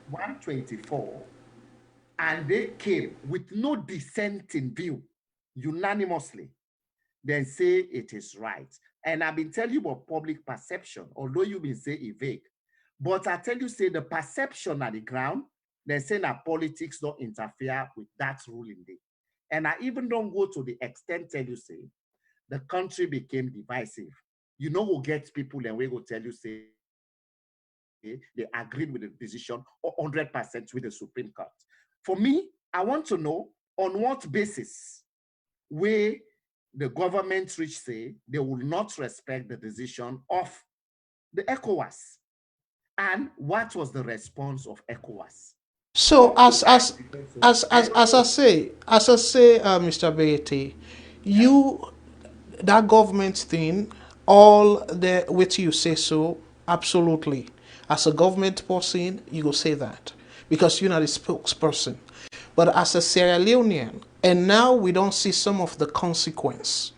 124, and they came with no dissenting view, unanimously, then say it is right. And I've been telling you about public perception, although you've been saying it vague. But I tell you, say the perception at the ground, they say that politics don't interfere with that ruling day. And I even don't go to the extent tell you, say, the country became divisive. You know who gets people and we go tell you, say, they agreed with the decision 100% with the Supreme Court. For me, I want to know on what basis where the government reach say they will not respect the decision of the ECOWAS. And what was the response of ECOWAS? so Up to that, as I say, Mr. Bayete, you that government thing, all the which you say so, absolutely. As a government person, you will say that because you're not a spokesperson. But as a Sierra Leonean, and now we don't see some of the consequence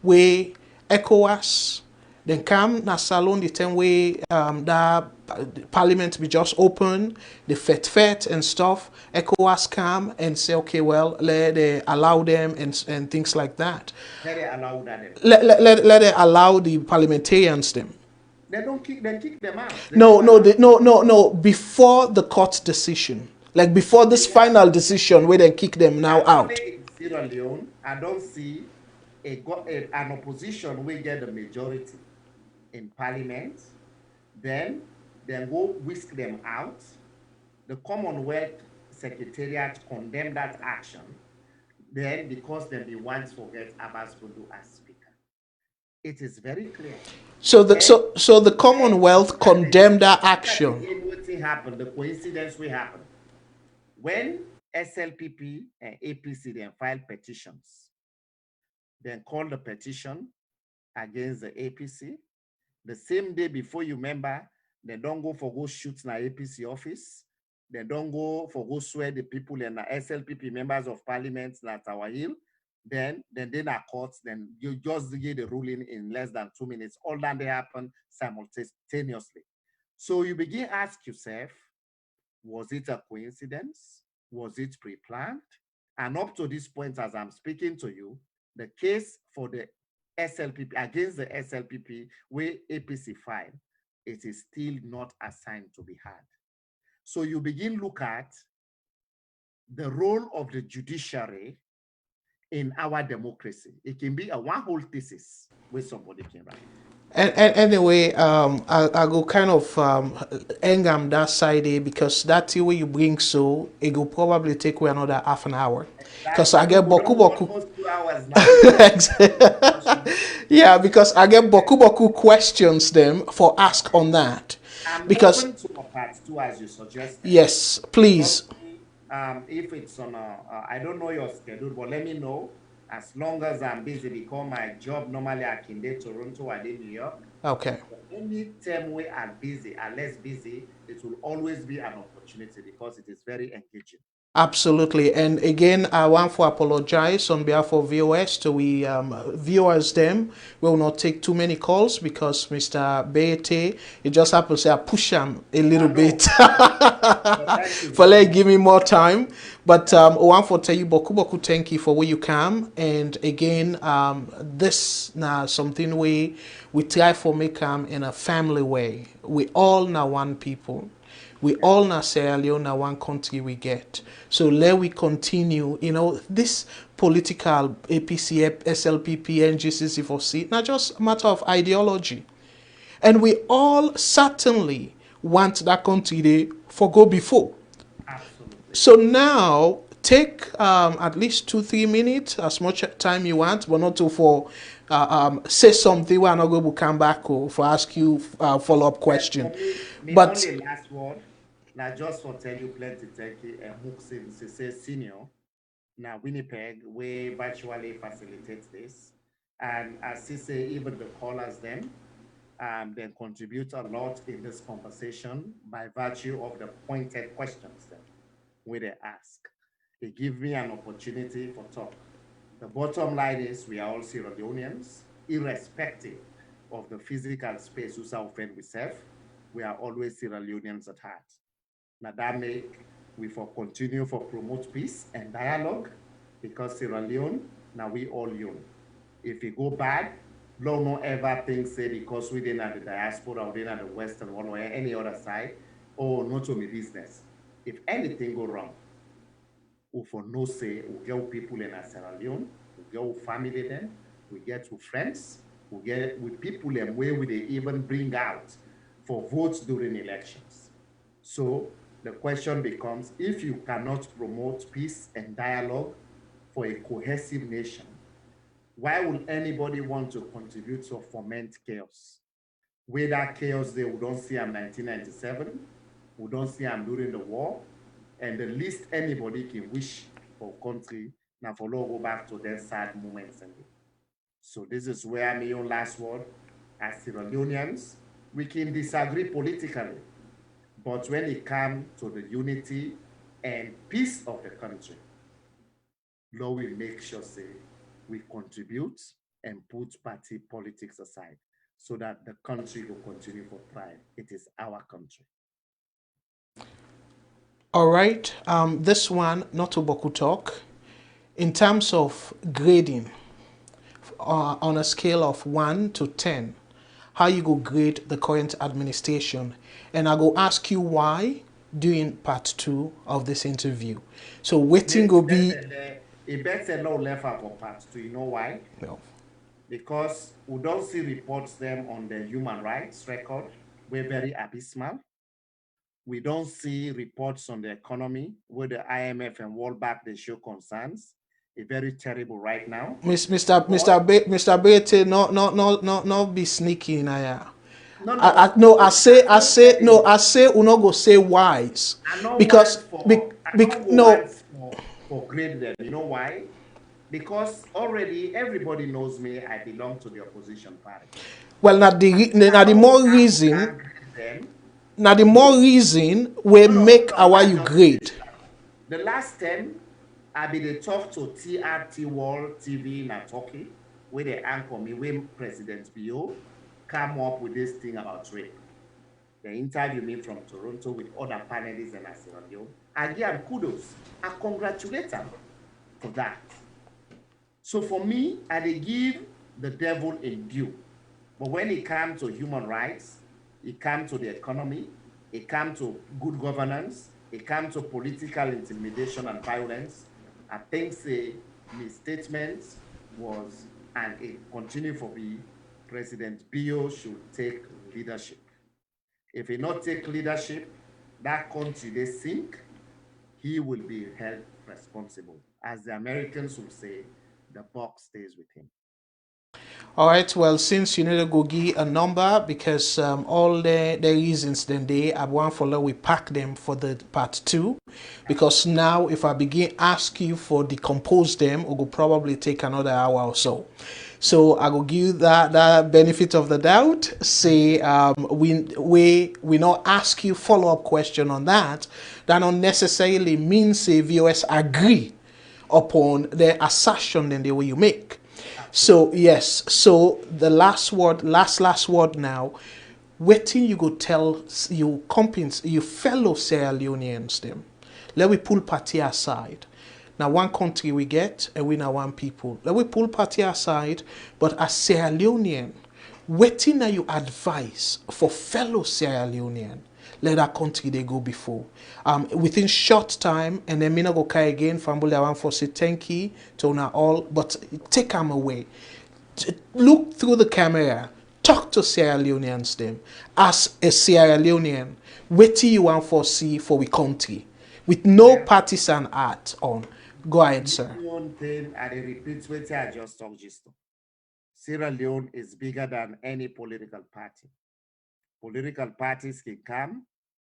where ECOWAS then come na SALONE the time way that parliament be just open, the fet and stuff. ECOWAS come and say, okay, well, let they allow them and things like that. let it allow that. Let it allow the parliamentarians them. They don't kick, they kick them out. No. Before the court decision, like before this final decision, where they kick them now out. In Sierra Leone, I don't see an opposition will get the majority in parliament. Then go whisk them out. The Commonwealth Secretariat condemned that action. Then, because they be once forget Abbas Fudu as speaker. It is very clear. So the Commonwealth condemned that action. What happened? The coincidence will happen when SLPP and APC then filed petitions. Then call the petition against the APC. The same day before, you remember, they don't go for go shoot in the APC office. They don't go for go swear the people and the SLPP members of parliament at Tower Hill. Then are courts, then you just get the ruling in less than 2 minutes. All that they happen simultaneously. So you begin to ask yourself, was it a coincidence? Was it pre-planned? And up to this point, as I'm speaking to you, the case for the SLPP against the SLPP where APC filed, it is still not assigned to be had. So you begin look at the role of the judiciary in our democracy. It can be a one whole thesis where somebody can write. And anyway, I go kind of hang am that side because that way you bring so it will probably take away another half an hour. Because I get boku. Almost 2 hours now. Yeah, because I get boku questions them for ask on that. I'm because open to a part 2 as you suggested. Yes, please. If it's on I don't know your schedule, but let me know. As long as I'm busy, because my job normally I can do Toronto or New York. Okay. Any time we are busy or less busy, it will always be an opportunity because it is very engaging. Absolutely. And again, I want to apologize on behalf of VOS to we viewers them. We will not take too many calls because Mr. Bayete, it just happens to push him a little bit for like give me more time. But I want to tell you boku thank you for where you come. And again, this now something we try for make them in a family way. We all now one people. We all now Sierra Leone now one country we get. So let we continue, this political APC, SLPP, NGCC for C, not just a matter of ideology. And we all certainly want that country to go before. Absolutely. So now take at least 2-3 minutes, as much time you want, but not to for say something where I'm not going to come back or for ask you follow-up question. But only last word. Now, just for tell you plenty, thank you. Muksin say senior. Now, Winnipeg, we virtually facilitate this. And as he say, even the callers then contribute a lot in this conversation by virtue of the pointed questions that we they ask. They give me an opportunity for talk. The bottom line is we are all Sierra Leoneans, irrespective of the physical space who offend we serve, we are always Sierra Leoneans at heart. Now that make we for continue for promote peace and dialogue, because Sierra Leone, now we all young. If it go bad, no ever think say because we didn't have the diaspora or didn't have the Western one or any other side, oh, not to me business. If anything go wrong, we for no say, we get people in Sierra Leone, we get family then, we get with friends, we get with people and where we they even bring out for votes during elections. So the question becomes, if you cannot promote peace and dialogue for a cohesive nation, why would anybody want to contribute to foment chaos? Where that chaos there, we don't see in 1997, we don't see them during the war, and the least anybody can wish for country now for go back to their sad moments. So this is where my own last word, as Sierra Leoneans, we can disagree politically, but when it comes to the unity and peace of the country, Lord will make sure say we contribute and put party politics aside so that the country will continue to thrive. It is our country. All right. This one, not to Boku talk. In terms of grading, on a scale of 1 to 10, how you go grade the current administration? And I go ask you why during part 2 of this interview. So waiting go be... It better no left out for part 2. You know why? No. Because we don't see reports them on the human rights record. We're very abysmal. We don't see reports on the economy where the IMF and World Bank they show concerns. It's very terrible right now. Mr. Bayraytay, no be sneaky now. No, I say we not go say wise because for grade them. You know why? Because already everybody knows me. I belong to the opposition party. Well, now the more reason. Now the more reason we make our you grade. The last time I be the talk to TRT World TV in Turkey, where they anchor me when President Bio come up with this thing about rape. They interview me from Toronto with other panelists in Sierra Leone. I give them kudos. I congratulate them for that. So for me, I give the devil in due. But when it comes to human rights, it comes to the economy, it comes to good governance, it comes to political intimidation and violence, I think my statement was, and it continue for me, President Bio should take leadership. If he not take leadership, that country they sink, he will be held responsible. As the Americans will say, the buck stays with him. All right. Well, since you need to go give a number because all the reasons then I want for we pack them for the part 2 because now if I begin ask you for decompose them, it will probably take another hour or so. So I will give you that benefit of the doubt. Say we not ask you follow-up question on that. That not necessarily means say viewers agree upon the assertion then the way you make. So yes, so the last word now, waiting you go tell you companies, you fellow Sierra Leoneans them. Let we pull party aside. Now one country we get and we now one people. Let we pull party aside, but as Sierra Leonean, waiting now you advise for fellow Sierra Leonean. Let that country they go before. Within short time, and then me not go carry again. Family, I want for say thank you to now all, but take them away. Look through the camera. Talk to Sierra Leoneans them. As a Sierra Leonean, what you want for see for we country, with no partisan art on. Go ahead, sir. One thing, I repeat what I just talked just. Sierra Leone is bigger than any political party. Political parties can come,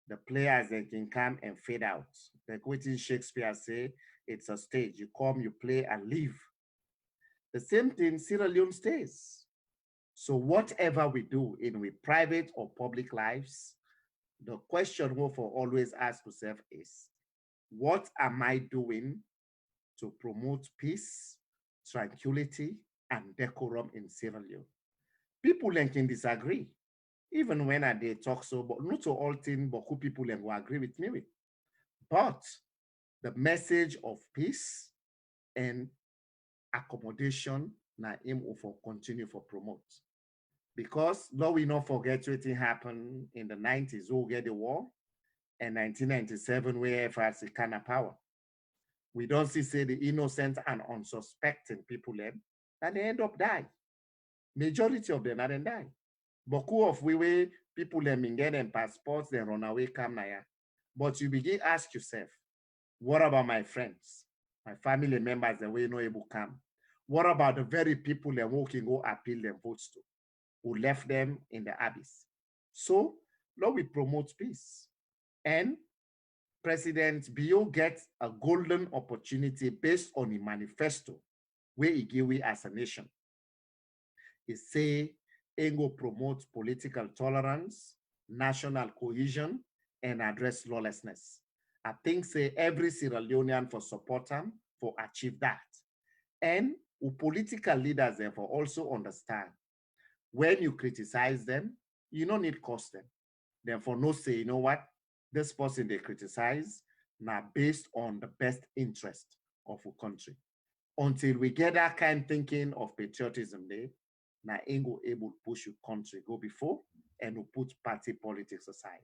the players they can come and fade out. Like what Shakespeare say, it's a stage. You come, you play, and leave. The same thing, Sierra Leone stays. So whatever we do in we private or public lives, the question we for always ask yourself is, what am I doing to promote peace, tranquility, and decorum in Sierra Leone? People can disagree. Even when they talk so, but not to all things, but who people will agree with me with. But the message of peace and accommodation na aim for continue for promote. Because though we not forget what happened in the 90s, we'll get the war, and 1997, where FRC kind of power. We don't see say the innocent and unsuspecting people them, and they end up die. Majority of them didn't die. But who of we people them in get them passports, they run away, come now. But you begin ask yourself, what about my friends, my family members that we not able to come? What about the very people that who can go appeal them votes to, who left them in the abyss? So, now we promote peace. And President Bio gets a golden opportunity based on the manifesto where he give we as a nation. He say, Engo promotes political tolerance, national cohesion, and address lawlessness. I think say every Sierra Leonean for support them for achieve that. And political leaders therefore also understand when you criticize them, you don't need cost them. Therefore, no say, you know what, this person they criticize now based on the best interest of a country. Until we get that kind of thinking of patriotism there, now ain't go able to push your country go before and we put party politics aside.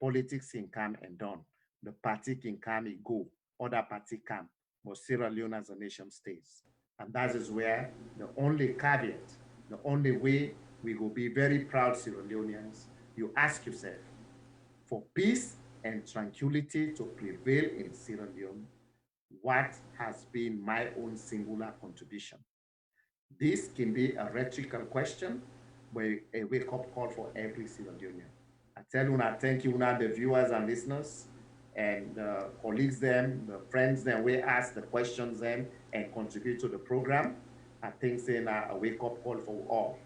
Politics can come and done. The party can come and go. Other party come. But Sierra Leone as a nation stays. And that is where the only caveat, the only way we will be very proud Sierra Leoneans, you ask yourself, for peace and tranquility to prevail in Sierra Leone, what has been my own singular contribution? This can be a rhetorical question, but a wake-up call for every Sierra Leonean. I tell you, I thank you now, the viewers and listeners, and the colleagues them, the friends them, we ask the questions them and contribute to the program. I think saying a wake-up call for all.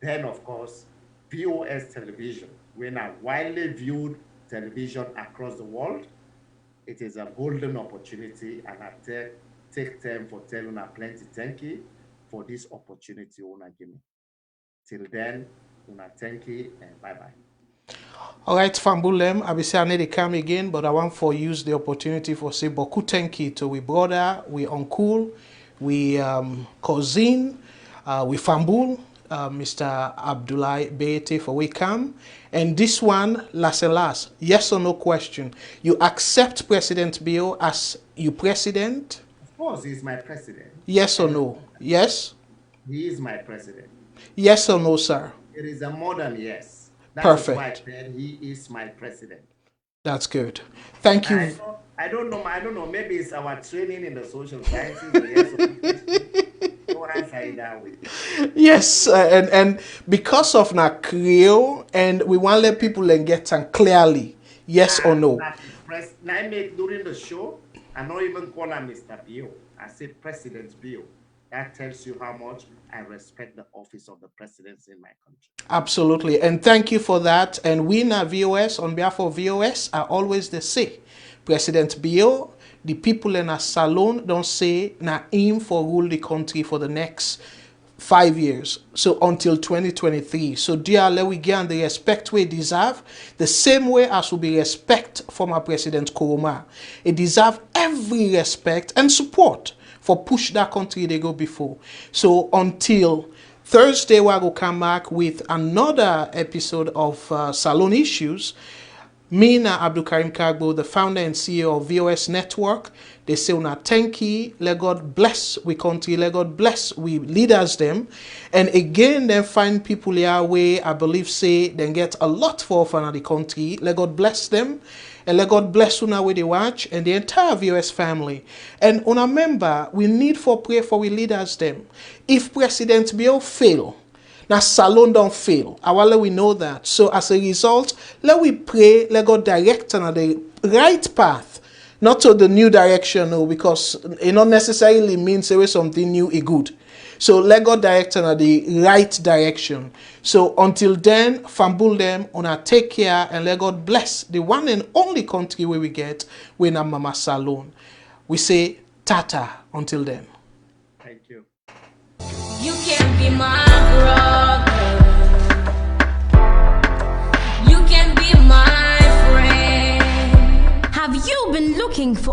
Then, of course, VOS television, we're now widely viewed television across the world. It is a golden opportunity, and I take time for telling you plenty thank you for this opportunity una give me. Till then, una thank you and bye-bye. All right, Fambulem, I will say I need to come again, but I want for use the opportunity for say boku thank you to we brother, we uncle, we cousin, we Fambul, Mr. Abdulai Bayraytay for we come. And this one, last, yes or no question. You accept President Bio as your president? Of course, he's my president. Yes or no? Yes? He is my president. Yes or no, sir? It is a modern yes. That's Perfect. why I said he is my president. That's good. Thank you. I don't know. Maybe it's our training in the social sciences. Don't answer it that way. Yes, and because of na Creole, and we want to let people get them clearly, yes or no. During the show, I don't even call him Mr. Bio. I said President Bio. That tells you how much I respect the office of the presidency in my country. Absolutely. And thank you for that. And we na VOS, on behalf of VOS, are always the say. President Bio, the people in a SALONE don't say na aim for rule the country for the next 5 years. So until 2023. So dear, let we get the respect we deserve, the same way as we be respect former President Koroma. It deserve every respect and support for push that country they go before. So until Thursday, we will come back with another episode of SALONE Issues. Me na Abdulkarim Kagbo, the founder and CEO of VOS Network. They say una thank you. Let God bless we country. Let God bless we leaders them. And again, then find people here where I believe say then get a lot for the country. Let God bless them. And let God bless una where they watch and the entire VOS family. And una member, we need for pray for we leaders them. If President Bio fail, now SALONE don't fail. Our we know that. So as a result, let we pray, let God direct on the right path. Not to the new direction, no, because it not necessarily means there is something new is good. So let God direct on the right direction. So until then, fambul them, una take care and let God bless the one and only country where we get when I'm Mama SALONE. We say tata until then. Thank you. You can't be my brother.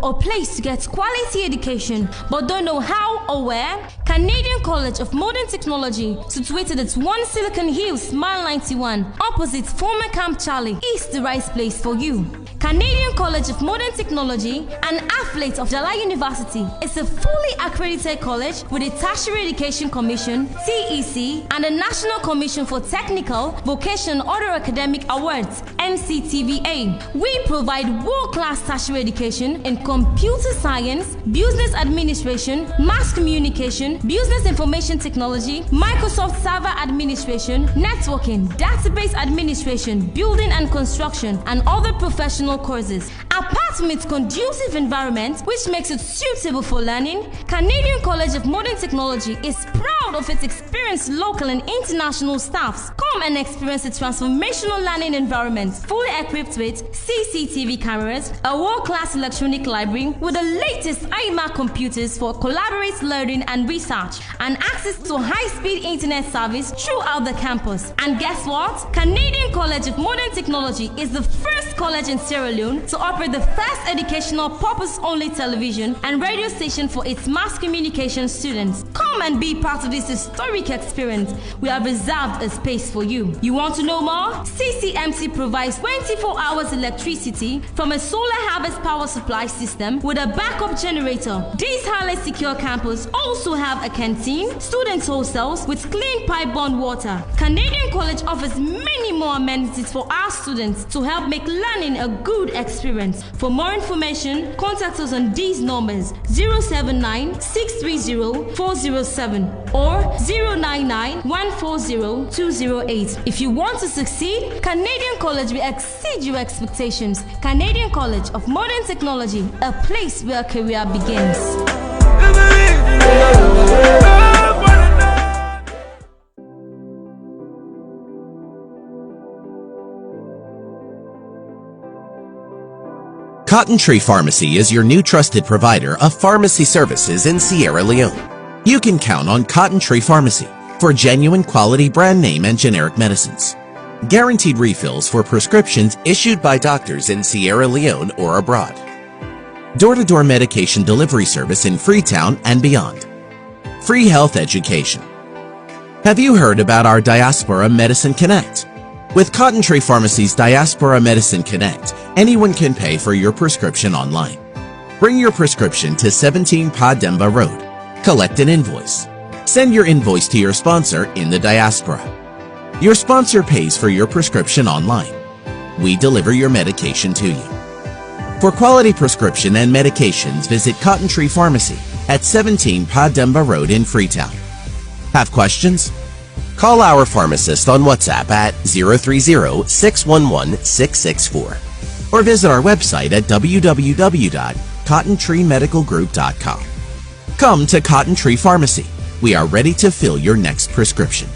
for a place to get quality education but don't know how or where? Canadian College of Modern Technology, situated at 1 Silicon Hills, Mile 91, opposite former Camp Charlie, is the right place for you. Canadian College of Modern Technology, an affiliate of Abdulai University, is a fully accredited college with a Tertiary Education Commission (TEC) and a National Commission for Technical, Vocational, and Other Academic Awards (NCTVA). We provide world-class tertiary education in computer science, business administration, mass communication, business information technology, Microsoft Server Administration, networking, database administration, building and construction, and other professional courses. Apart from its conducive environment, which makes it suitable for learning, Canadian College of Modern Technology is proud of its experienced local and international staffs. Come and experience a transformational learning environment, fully equipped with CCTV cameras, a world-class electronic library with the latest iMac computers for collaborative learning and research, and access to high-speed internet service throughout the campus. And guess what? Canadian College of Modern Technology is the first college in Sierra Leone to operate the first educational purpose-only television and radio station for its mass communication students. Come and be part of this historic experience. We have reserved a space for you. You want to know more? CCMC provides 24 hours electricity from a solar harvest power supply system with a backup generator. This highly secure campus also have a canteen, student hostels with clean pipe-borne water. Canadian College offers many more amenities for our students to help make learning a good experience. For more information, contact us on these numbers: 079-630-407 or 099-140-208. If you want to succeed, Canadian College will exceed your expectations. Canadian College of Modern Technology, a place where career begins. Cotton Tree Pharmacy is your new trusted provider of pharmacy services in Sierra Leone. You can count on Cotton Tree Pharmacy for genuine quality brand name and generic medicines. Guaranteed refills for prescriptions issued by doctors in Sierra Leone or abroad. Door-to-door medication delivery service in Freetown and beyond. Free health education. Have you heard about our Diaspora Medicine Connect? With Cotton Tree Pharmacy's Diaspora Medicine Connect, anyone can pay for your prescription online. Bring your prescription to 17 Pademba Road. Collect an invoice. Send your invoice to your sponsor in the diaspora. Your sponsor pays for your prescription online. We deliver your medication to you. For quality prescription and medications, visit Cotton Tree Pharmacy at 17 Pademba Road in Freetown. Have questions? Call our pharmacist on WhatsApp at 030-611-664 or visit our website at www.cottontreemedicalgroup.com. Come to Cotton Tree Pharmacy. We are ready to fill your next prescription.